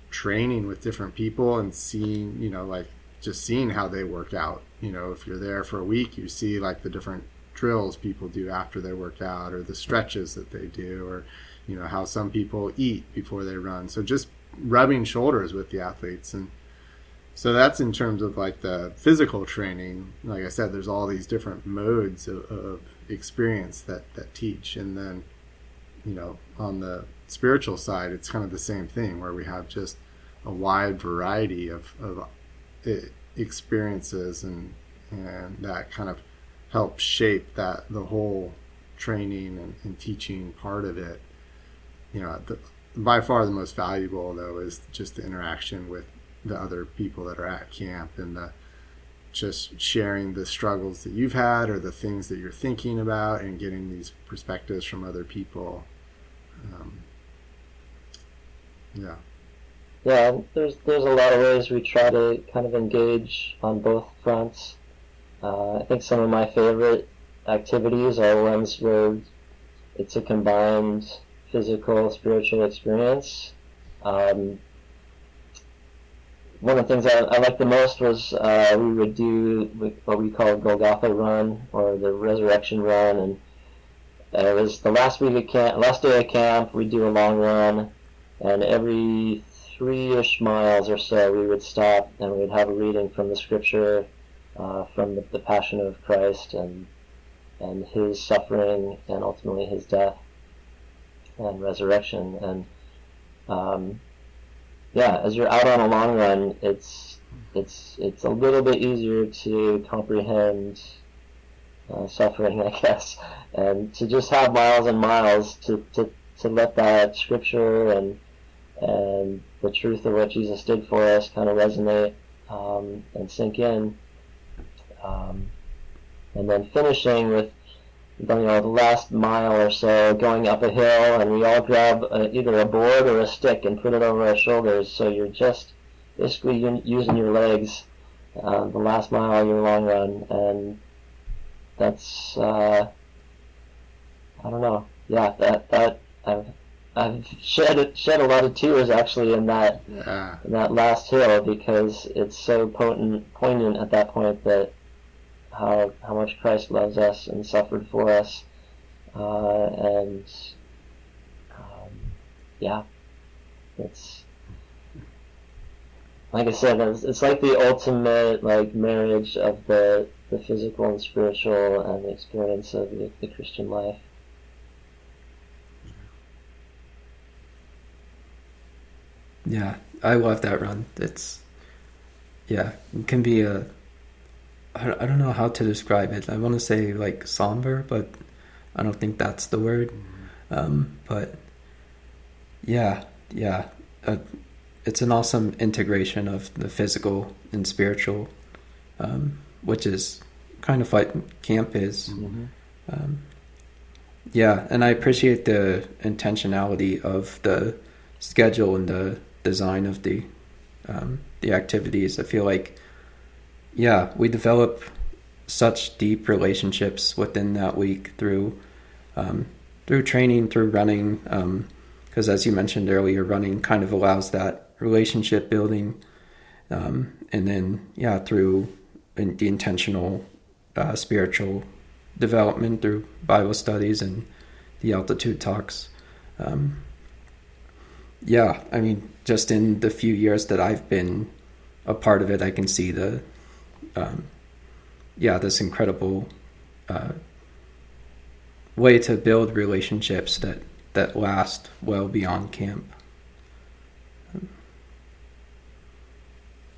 training with different people and seeing, like just seeing how they work out. If you're there for a week, you see like the different drills people do after they work out, or the stretches that they do, or how some people eat before they run. So just rubbing shoulders with the athletes. And so that's in terms of like the physical training. Like I said, there's all these different modes of experience that teach. And then on the spiritual side, it's kind of the same thing, where we have just a wide variety of experiences, and that kind of help shape the whole training and teaching part of it. By far the most valuable, though, is just the interaction with the other people that are at camp, and just sharing the struggles that you've had or the things that you're thinking about, and getting these perspectives from other people. Yeah, there's a lot of ways we try to kind of engage on both fronts. I think some of my favorite activities are ones where it's a combined physical, spiritual experience. One of the things I liked the most was we would do what we call Golgotha Run, or the Resurrection Run, and it was the last day of camp. We'd do a long run, and every 3-ish miles or so we would stop and we'd have a reading from the scripture, from the Passion of Christ and his suffering and ultimately his death and resurrection. And as you're out on a long run, it's a little bit easier to comprehend suffering, I guess, and to just have miles and miles to let that scripture and the truth of what Jesus did for us kind of resonate and sink in, and then finishing with the last mile or so going up a hill, and we all grab either a board or a stick and put it over our shoulders, so you're just basically using your legs the last mile of your long run, and that's I don't know, that I've shed a lot of tears actually in that last hill, because it's so poignant at that point that how much Christ loves us and suffered for us, and it's like I said, it's like the ultimate like marriage of the physical and spiritual and the experience of the Christian life. Yeah, I love that run. It can be I don't know how to describe it. I want to say like somber, but I don't think that's the word. But it's an awesome integration of the physical and spiritual, which is kind of what camp is. Mm-hmm. And I appreciate the intentionality of the schedule and the design of the activities. I feel like we develop such deep relationships within that week through training, through running, because as you mentioned earlier, running kind of allows that relationship building, and then through the intentional spiritual development through Bible studies and the altitude talks. I mean, just in the few years that I've been a part of it, I can see this incredible way to build relationships that last well beyond camp.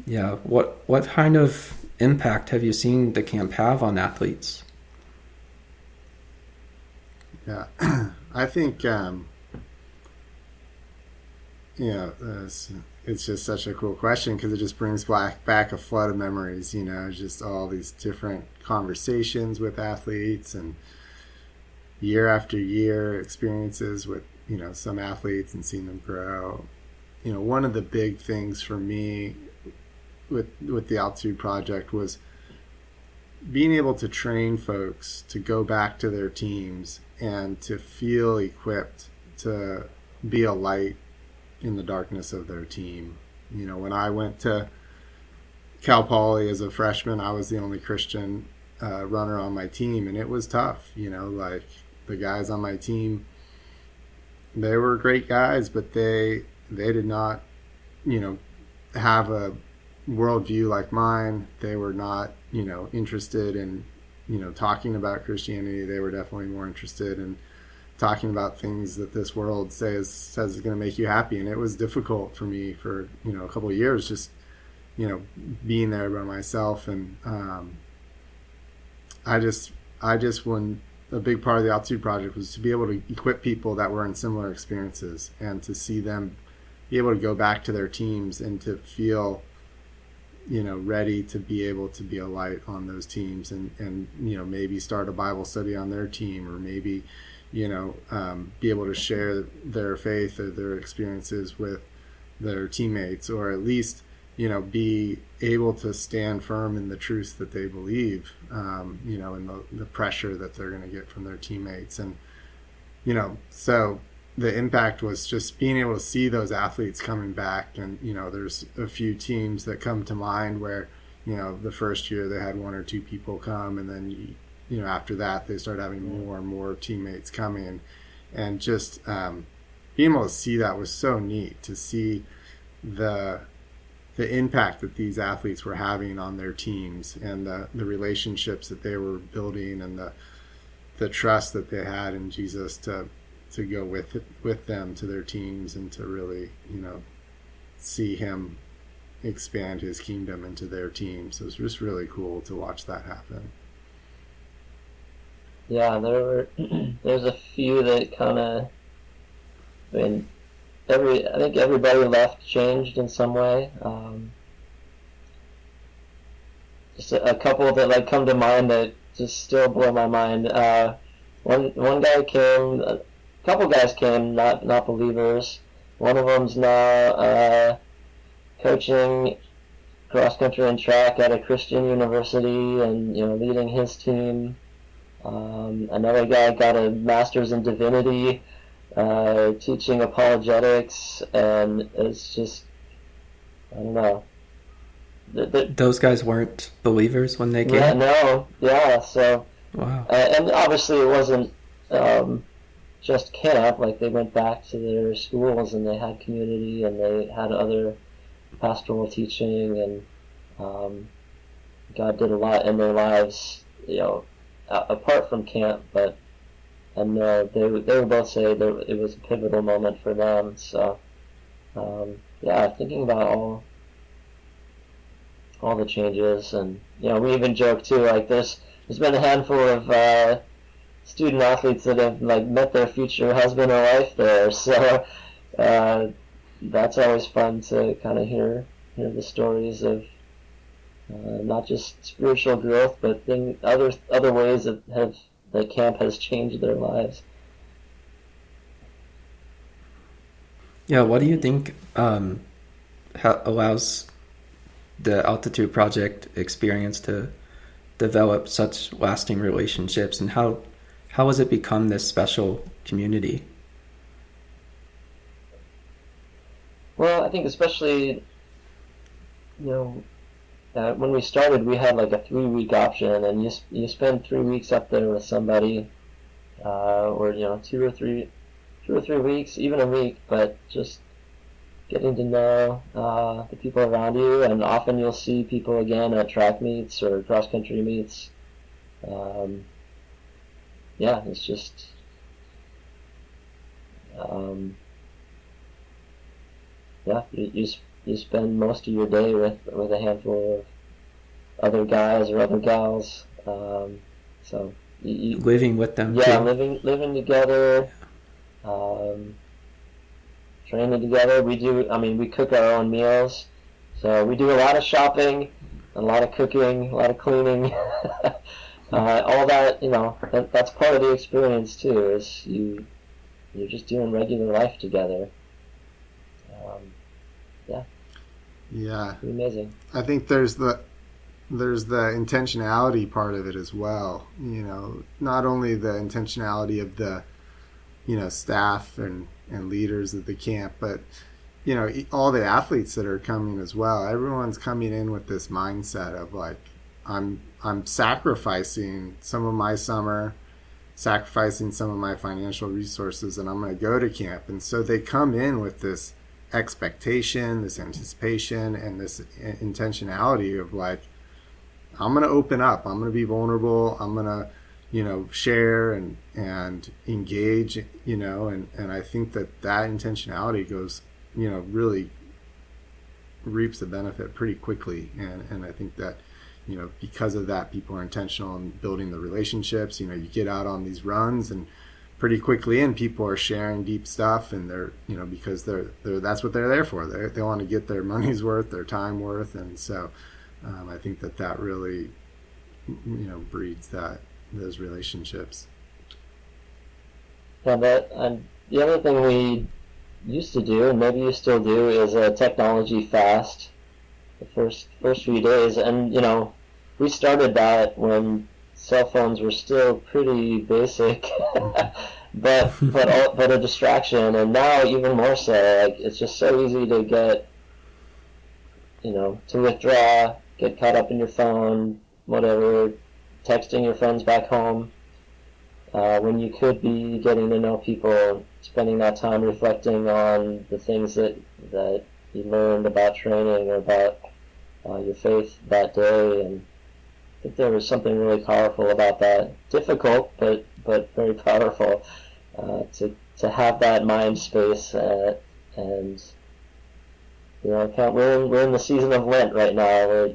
What kind of impact have you seen the camp have on athletes? I think it's just such a cool question, because it just brings back a flood of memories, just all these different conversations with athletes and year after year experiences with some athletes and seeing them grow. One of the big things for me with the Altitude Project was being able to train folks to go back to their teams and to feel equipped to be a light in the darkness of their team. When I went to Cal Poly as a freshman, I was the only Christian runner on my team, and it was tough. Like the guys on my team, they were great guys, but they did not, have a worldview like mine. They were not, interested in, talking about Christianity. They were definitely more interested in talking about things that this world says is going to make you happy. And it was difficult for me for, a couple of years, just, being there by myself. And I just when a big part of the Altitude Project was to be able to equip people that were in similar experiences and to see them be able to go back to their teams and to feel, ready to be able to be a light on those teams and maybe start a Bible study on their team, or maybe, be able to share their faith or their experiences with their teammates, or at least, be able to stand firm in the truths that they believe, and the pressure that they're going to get from their teammates. And, so the impact was just being able to see those athletes coming back. And, there's a few teams that come to mind where, the first year they had one or two people come, and then, after that they started having more and more teammates coming. And just being able to see that was so neat, to see the impact that these athletes were having on their teams, and the relationships that they were building, and the trust that they had in Jesus to go with them to their teams, and to really see him expand his kingdom into their team. So it's just really cool to watch that happen. Yeah, there's a few that kind of, I mean, I think everybody left changed in some way. Just a couple that like come to mind that just still blow my mind. One guy came, a couple guys came, not believers. One of them's now coaching cross country and track at a Christian university, and leading his team. Another guy got a master's in divinity, teaching apologetics, and it's just, I don't know. Those guys weren't believers when they came? Yeah, no, yeah, so, wow. And obviously it wasn't just camp, like they went back to their schools and they had community and they had other pastoral teaching, and God did a lot in their lives, apart from camp, but they would both say that it was a pivotal moment for them. So thinking about all the changes, and we even joke too, like there's been a handful of student athletes that have like met their future husband or wife there, so that's always fun to kind of hear the stories of not just spiritual growth, but other ways that camp has changed their lives. Yeah, what do you think allows the Altitude Project experience to develop such lasting relationships, and how has it become this special community? Well, I think especially, when we started, we had like a 3-week option, and you spend 3 weeks up there with somebody, or 2 or 3 weeks, even a week, but just getting to know the people around you, and often you'll see people again at track meets or cross country meets. It's just you spend most of your day with a handful of other guys or other gals, so you living with them too. living together, training together. We cook our own meals, so we do a lot of shopping, a lot of cooking, a lot of cleaning. All that, that's part of the experience too, is you're just doing regular life together. Yeah, pretty amazing. I think there's the intentionality part of it as well. Not only the intentionality of the staff and leaders of the camp, but all the athletes that are coming as well. Everyone's coming in with this mindset of like, I'm sacrificing some of my summer, sacrificing some of my financial resources, and I'm going to go to camp. And so they come in with this expectation, this anticipation, and this intentionality of like, I'm going to open up, I'm going to be vulnerable, I'm going to share and engage, and I think that intentionality goes, really reaps a benefit pretty quickly, and I think that because of that, people are intentional in building the relationships. You get out on these runs, and pretty quickly in, people are sharing deep stuff, and they're because they're that's what they're there for. They want to get their money's worth, their time worth, and so I think that really breeds those relationships. Yeah, and the other thing we used to do, and maybe you still do, is a technology fast the first few days, and we started that when cell phones were still pretty basic, but a distraction, and now even more so. Like, it's just so easy to get to withdraw, get caught up in your phone, whatever, texting your friends back home, when you could be getting to know people, spending that time reflecting on the things that you learned about training or about your faith that day. And I think there was something really powerful about that. Difficult, but very powerful, to have that mind space, and we're in the season of Lent right now, where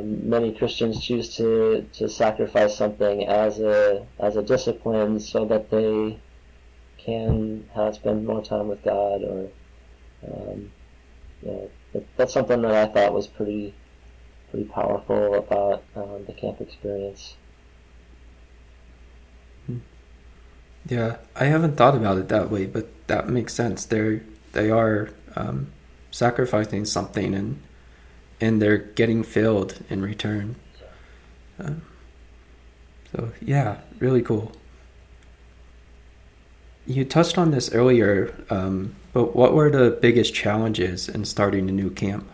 many Christians choose to sacrifice something as a discipline so that they can spend more time with God, or that's something that I thought was pretty powerful about the camp experience. Yeah, I haven't thought about it that way, but that makes sense. They are sacrificing something, and they're getting filled in return. So yeah, really cool. You touched on this earlier, but what were the biggest challenges in starting a new camp?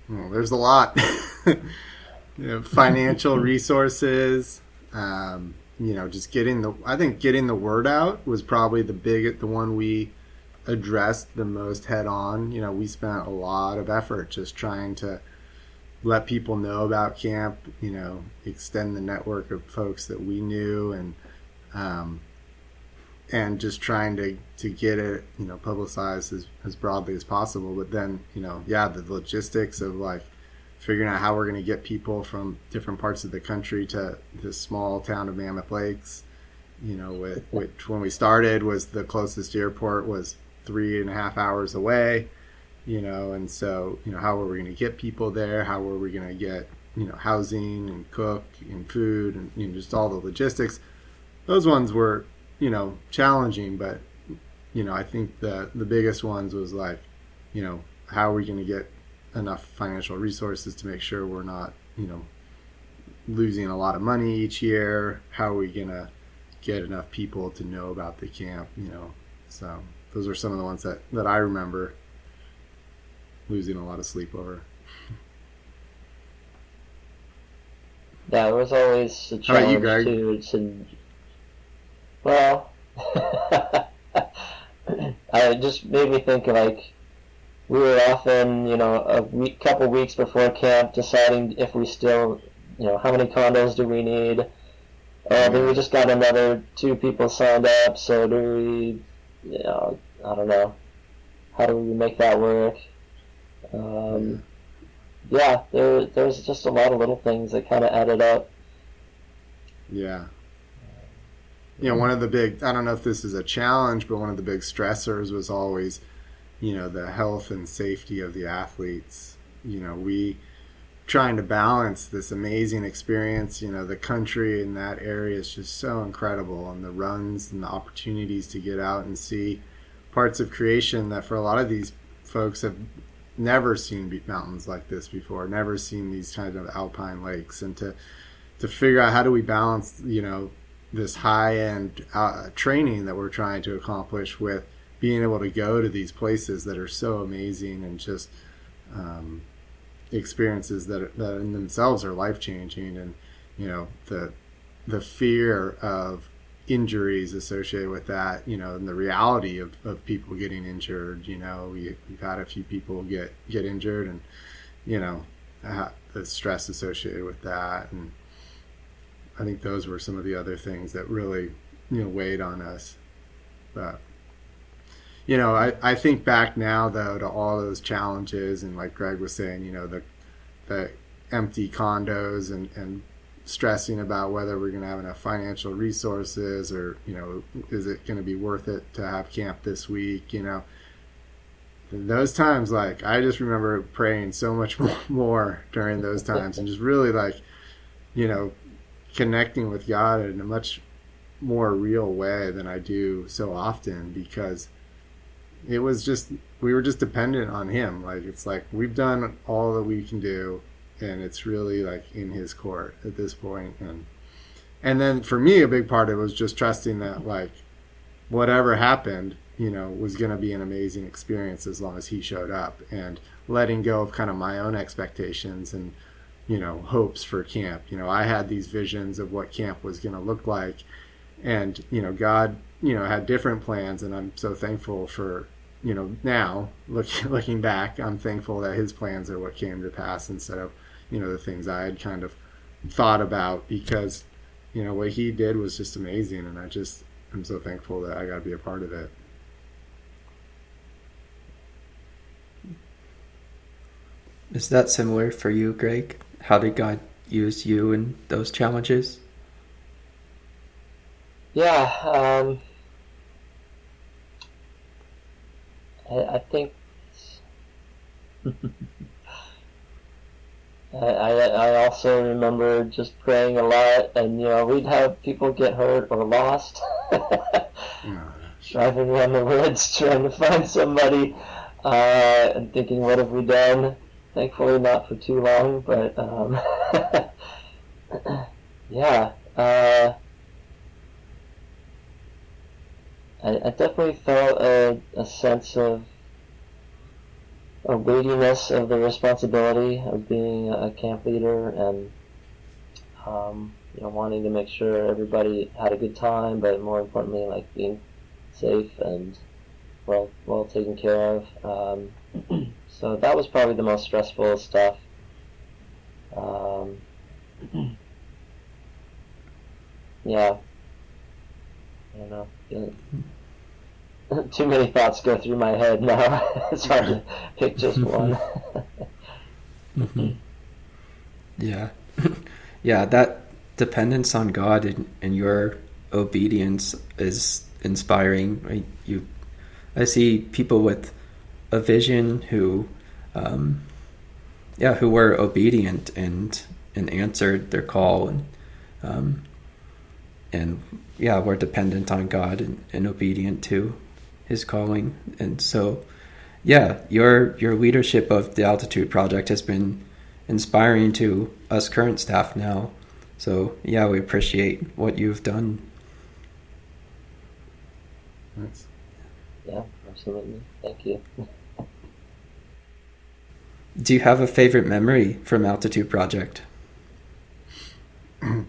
Well, there's a lot. Financial resources. Just getting the word out was probably the one we addressed the most head on. We spent a lot of effort just trying to let people know about camp, extend the network of folks that we knew, and just trying to get it, publicized as broadly as possible. But then, the logistics of like figuring out how we're going to get people from different parts of the country to this small town of Mammoth Lakes, which when we started was the closest airport was 3.5 hours away, and so, how were we going to get people there? How were we going to get, housing and cook and food and, just all the logistics? Those ones were, challenging, but, I think the biggest ones was like, how are we going to get enough financial resources to make sure we're not, losing a lot of money each year? How are we going to get enough people to know about the camp, So those are some of the ones that I remember losing a lot of sleep over. Yeah, it was always a How about you, challenge Greg? Well, I just made me think, like, we were often, couple weeks before camp deciding if we still, how many condos do we need? Then we just got another 2 people signed up, so do we, I don't know. How do we make that work? There's just a lot of little things that kind of added up. Yeah. One of the big, I don't know if this is a challenge, but one of the big stressors was always, the health and safety of the athletes. We trying to balance this amazing experience, the country in that area is just so incredible, and the runs and the opportunities to get out and see parts of creation that for a lot of these folks have never seen mountains like this before, never seen these kinds of alpine lakes, and to figure out how do we balance, this high-end training that we're trying to accomplish with being able to go to these places that are so amazing and just experiences that in themselves are life-changing, and the fear of injuries associated with that, and the reality of people getting injured. We've had a few people get injured, and the stress associated with that, and I think those were some of the other things that really, weighed on us. But, I think back now, though, to all those challenges, and like Greg was saying, the empty condos and stressing about whether we're going to have enough financial resources, or, is it going to be worth it to have camp this week, Those times, like, I just remember praying so much more during those times, and just really, like, connecting with God in a much more real way than I do so often, because we were just dependent on Him. Like, it's like we've done all that we can do, and it's really like in His court at this point. And then for me, a big part of it was just trusting that, like, whatever happened, was going to be an amazing experience as long as He showed up, and letting go of kind of my own expectations and hopes for camp. I had these visions of what camp was going to look like, and God had different plans, and I'm so thankful for now looking back, I'm thankful that His plans are what came to pass instead of the things I had kind of thought about, because what He did was just amazing, and I'm so thankful that I got to be a part of it. Is that similar for you, Greg? How did God use you in those challenges? Yeah, I think I also remember just praying a lot, and we'd have people get hurt or lost, driving around the woods trying to find somebody, and thinking, what have we done? Thankfully, not for too long, but yeah, I definitely felt a sense of a weightiness of the responsibility of being a camp leader, and wanting to make sure everybody had a good time, but more importantly, like being safe and well taken care of. So that was probably the most stressful stuff. Yeah, I don't know. Too many thoughts go through my head now. It's hard to pick just one. Yeah. Yeah, that dependence on God and your obedience is inspiring. Right? I see people with a vision who were obedient and answered their call, and were dependent on God and obedient to his calling. And so your leadership of the Altitude Project has been inspiring to us current staff now. So we appreciate what you've done. Thanks. Yeah, absolutely. Thank you. Do you have a favorite memory from Altitude Project? I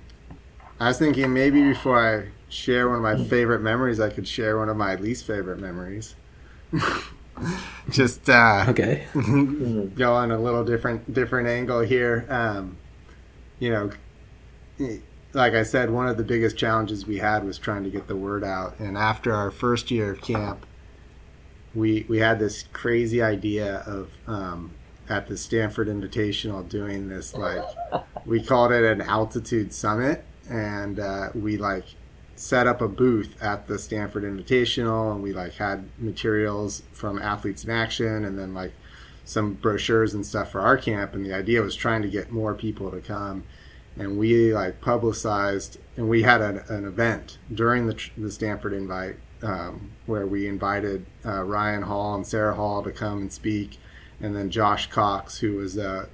was thinking maybe before I share one of my favorite memories, I could share one of my least favorite memories. Just Okay. go on a little different angle here. Like I said, one of the biggest challenges we had was trying to get the word out. And after our first year of camp, we had this crazy idea of at the Stanford Invitational doing this, like, we called it an altitude summit, and we set up a booth at the Stanford Invitational, and we had materials from Athletes in Action, and then some brochures and stuff for our camp. And the idea was trying to get more people to come, and we publicized, and we had an event during the Stanford invite where we invited Ryan Hall and Sarah Hall to come and speak, and then Josh Cox, who was a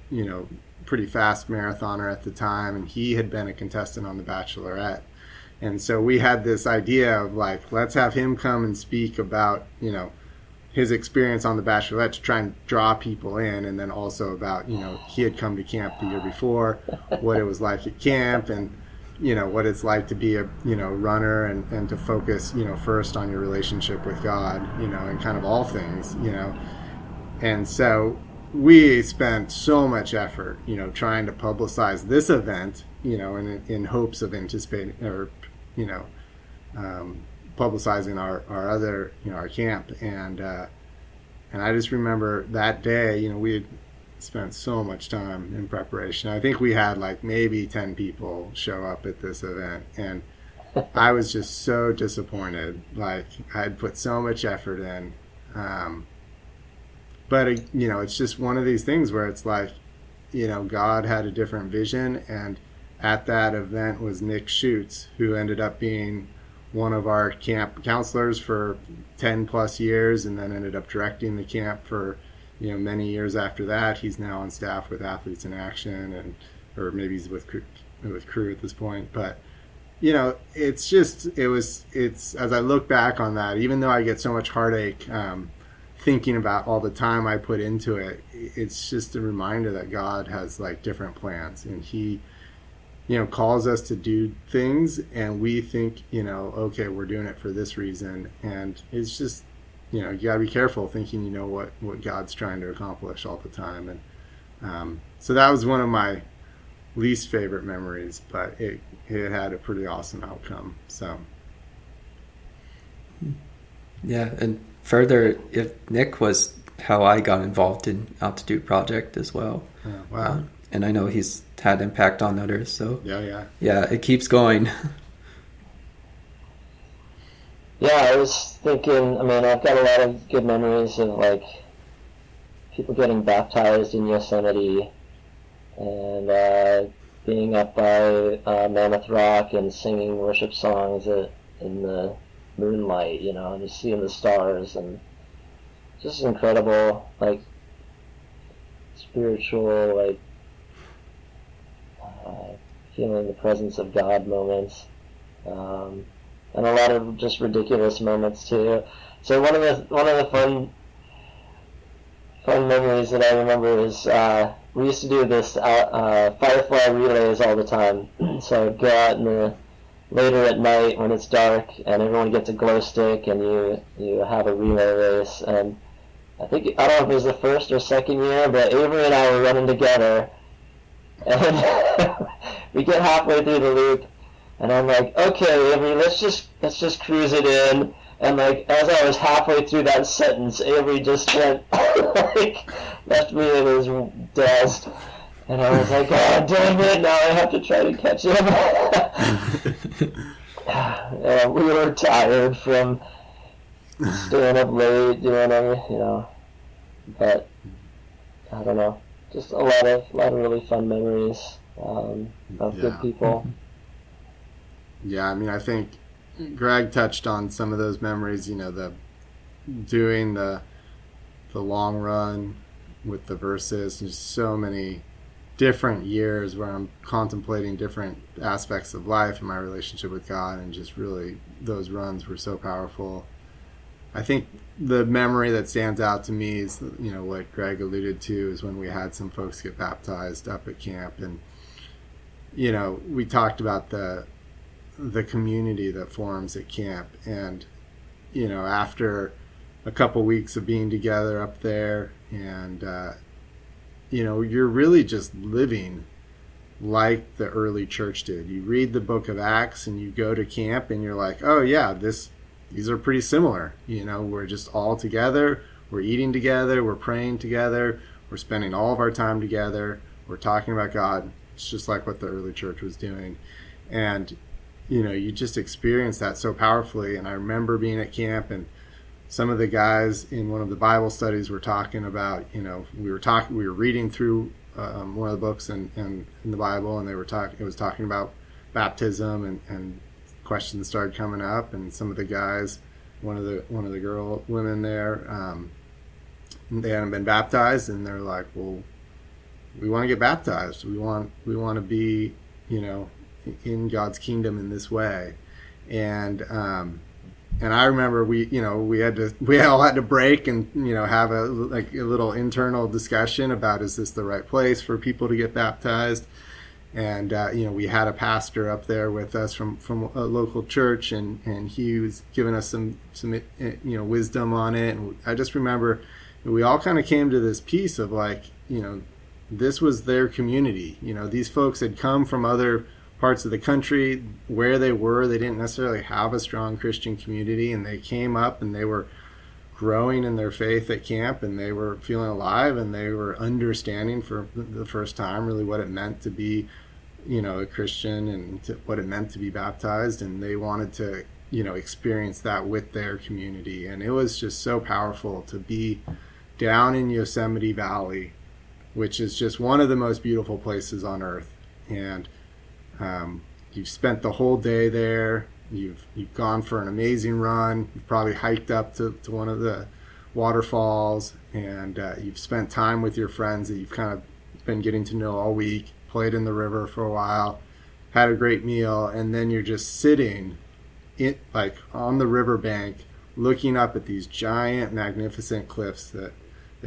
pretty fast marathoner at the time, and he had been a contestant on The Bachelorette. And so we had this idea of let's have him come and speak about his experience on The Bachelorette to try and draw people in, and then also about he had come to camp the year before, what it was like at camp, and what it's like to be a runner, and to focus first on your relationship with God, and kind of all things, And so we spent so much effort trying to publicize this event, in hopes of anticipating or publicizing our other our camp. And I just remember that day we had spent so much time in preparation. I think we had maybe 10 people show up at this event, and I was just so disappointed. I'd put so much effort in, but it's just one of these things where it's God had a different vision. And at that event was Nick Schutz, who ended up being one of our camp counselors for 10 plus years, and then ended up directing the camp for many years after that. He's now on staff with Athletes in Action, or maybe he's with Crew at this point. But it's as I look back on that, even though I get so much heartache thinking about all the time I put into it, it's just a reminder that God has different plans, and he calls us to do things, and we think okay, we're doing it for this reason. And it's just you gotta be careful thinking what God's trying to accomplish all the time. And so that was one of my least favorite memories, but it had a pretty awesome outcome. So and further, if Nick was how I got involved in Altitude Project as well. Oh, wow. And I know he's had impact on others. So yeah, it keeps going. Yeah, I was thinking, I mean, I've got a lot of good memories of, like, people getting baptized in Yosemite and being up by Mammoth Rock and singing worship songs in the moonlight, you know, and just seeing the stars, and just incredible, like, spiritual, like, feeling the presence of God moments. And a lot of just ridiculous moments too. So one of the fun memories that I remember is we used to do this firefly relays all the time. So I'd go out later at night when it's dark and everyone gets a glow stick and you have a relay race. And I don't know if it was the first or second year, but Avery and I were running together, and we get halfway through the loop. And I'm like, okay, Avery, let's just cruise it in. And like, as I was halfway through that sentence, Avery just went, like, left me in his dust. And I was like, oh, damn it, now I have to try to catch him. We were tired from staying up late, doing everything, you know. But, I don't know, just a lot of really fun memories of good people. Yeah, I mean, I think Greg touched on some of those memories, you know, doing the long run with the verses. There's so many different years where I'm contemplating different aspects of life and my relationship with God, and just really those runs were so powerful. I think the memory that stands out to me is, you know, what Greg alluded to, is when we had some folks get baptized up at camp. And, you know, we talked about the community that forms at camp, and you know, after a couple weeks of being together up there, and you know, you're really just living like the early church did. You read the book of Acts and you go to camp and you're like, oh yeah, these are pretty similar. You know, we're just all together, we're eating together, we're praying together, we're spending all of our time together, we're talking about God. It's just like what the early church was doing. And you know, you just experience that so powerfully. And I remember being at camp, and some of the guys in one of the Bible studies were talking about, you know, we were reading through one of the books in the Bible, and it was talking about baptism, and questions started coming up, and some of the guys, one of the women there, they hadn't been baptized, and they're like, well, we want to get baptized. We want to be, you know, in God's kingdom in this way. And I remember we all had to break and, you know, have a little internal discussion about, is this the right place for people to get baptized? And you know, we had a pastor up there with us from a local church, and he was giving us some you know, wisdom on it. And I just remember we all kind of came to this piece of, like, you know, this was their community. You know, these folks had come from other parts of the country where they didn't necessarily have a strong Christian community, and they came up and they were growing in their faith at camp, and they were feeling alive, and they were understanding for the first time really what it meant to be, you know, a Christian, and what it meant to be baptized, and they wanted to, you know, experience that with their community. And it was just so powerful to be down in Yosemite Valley, which is just one of the most beautiful places on earth. And you've spent the whole day there. You've gone for an amazing run. You've probably hiked up to one of the waterfalls, and you've spent time with your friends that you've kind of been getting to know all week, played in the river for a while, had a great meal, and then you're just sitting on the riverbank looking up at these giant, magnificent cliffs that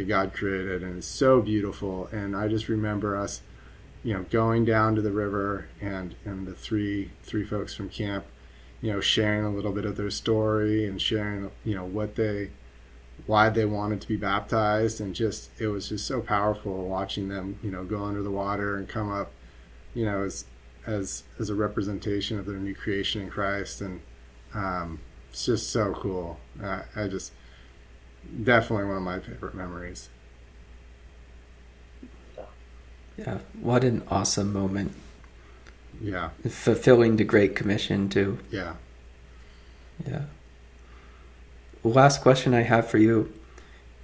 God created, and it's so beautiful. And I just remember us, you know, going down to the river, and the three folks from camp, you know, sharing a little bit of their story, and sharing, you know, why they wanted to be baptized. And just, it was just so powerful watching them, you know, go under the water and come up, you know, as a representation of their new creation in Christ. And it's just so cool. definitely one of my favorite memories. Yeah, what an awesome moment. Yeah. Fulfilling the Great Commission too. Yeah. Yeah. Last question I have for you.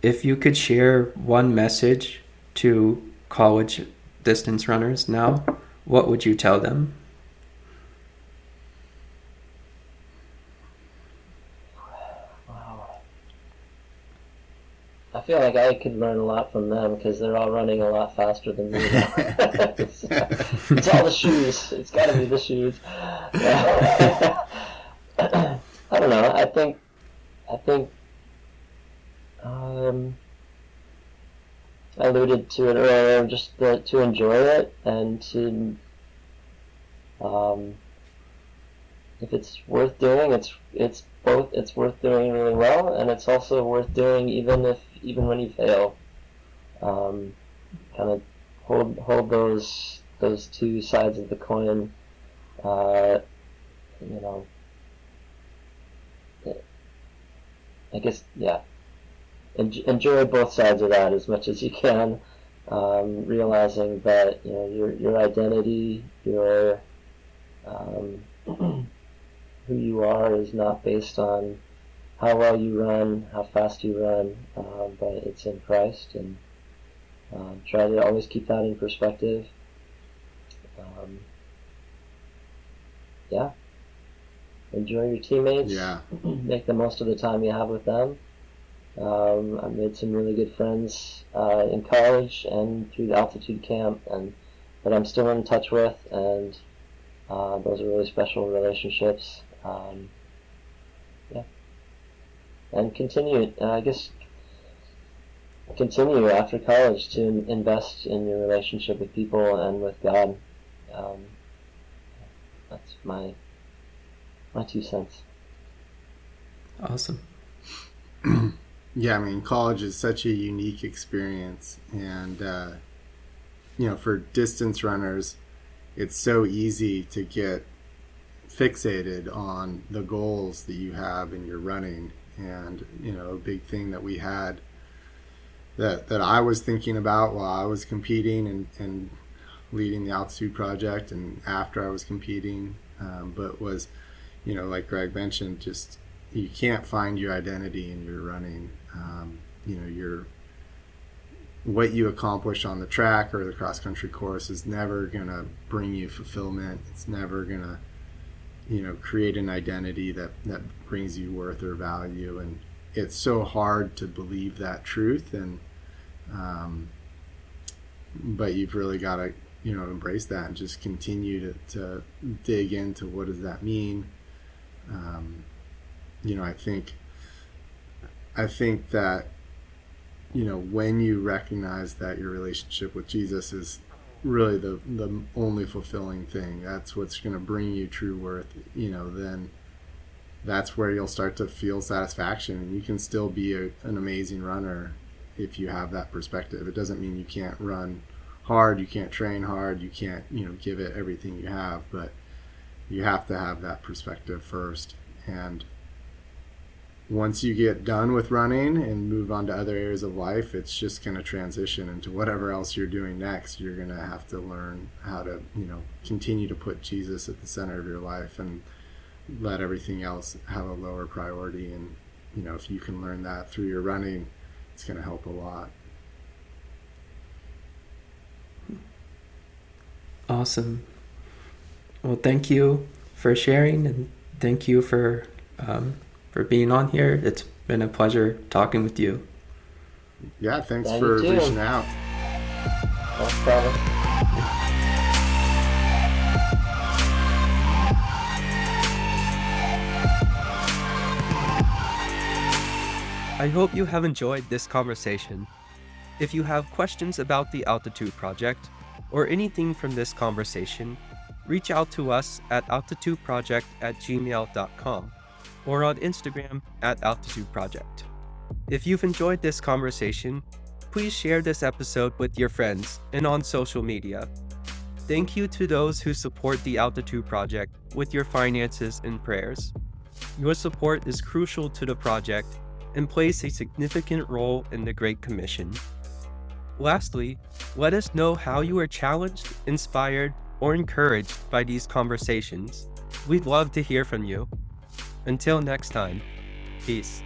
If you could share one message to college distance runners now, what would you tell them? Wow. I feel like I could learn a lot from them because they're all running a lot faster than me now. It's all the shoes. It's got to be the shoes. Yeah. I don't know. I think I alluded to it earlier, just to enjoy it and to if it's worth doing, it's worth doing really well, and it's also worth doing even when you fail. Kind of hold those two sides of the coin. You know, I guess, yeah. Enjoy both sides of that as much as you can, realizing that your identity, your who you are is not based on how well you run, how fast you run, but it's in Christ, and try to always keep that in perspective. Yeah. Enjoy your teammates. Yeah. Make the most of the time you have with them. I've made some really good friends in college and through the altitude camp, that I'm still in touch with, and those are really special relationships. Yeah, and continue after college to invest in your relationship with people and with God. That's my 2 cents. Awesome. Yeah, I mean, college is such a unique experience, and for distance runners, it's so easy to get fixated on the goals that you have in your running. And a big thing that we had that I was thinking about while I was competing and leading the altitude project, and after I was competing, but was, like Greg mentioned, just you can't find your identity in your running. What you accomplish on the track or the cross country course is never gonna bring you fulfillment. It's never gonna, create an identity that brings you worth or value. And it's so hard to believe that truth. And but you've really got to, embrace that and just continue to dig into what does that mean. I think that, when you recognize that your relationship with Jesus is really the only fulfilling thing, that's what's going to bring you true worth, then that's where you'll start to feel satisfaction. And you can still be an amazing runner if you have that perspective. It doesn't mean you can't run hard, you can't train hard, you can't, give it everything you have, but you have to have that perspective first. And once you get done with running and move on to other areas of life, it's just going to transition into whatever else you're doing next. You're going to have to learn how to, continue to put Jesus at the center of your life and let everything else have a lower priority. And, if you can learn that through your running, it's going to help a lot. Awesome. Well, thank you for sharing, and thank you for being on here. It's been a pleasure talking with you. Yeah, thanks for reaching out. No problem. I hope you have enjoyed this conversation. If you have questions about the Altitude Project or anything from this conversation, reach out to us at altitudeproject@gmail.com or on Instagram @altitudeproject. If you've enjoyed this conversation, please share this episode with your friends and on social media. Thank you to those who support the Altitude Project with your finances and prayers. Your support is crucial to the project and plays a significant role in the Great Commission. Lastly, let us know how you are challenged, inspired, or encouraged by these conversations. We'd love to hear from you. Until next time, peace.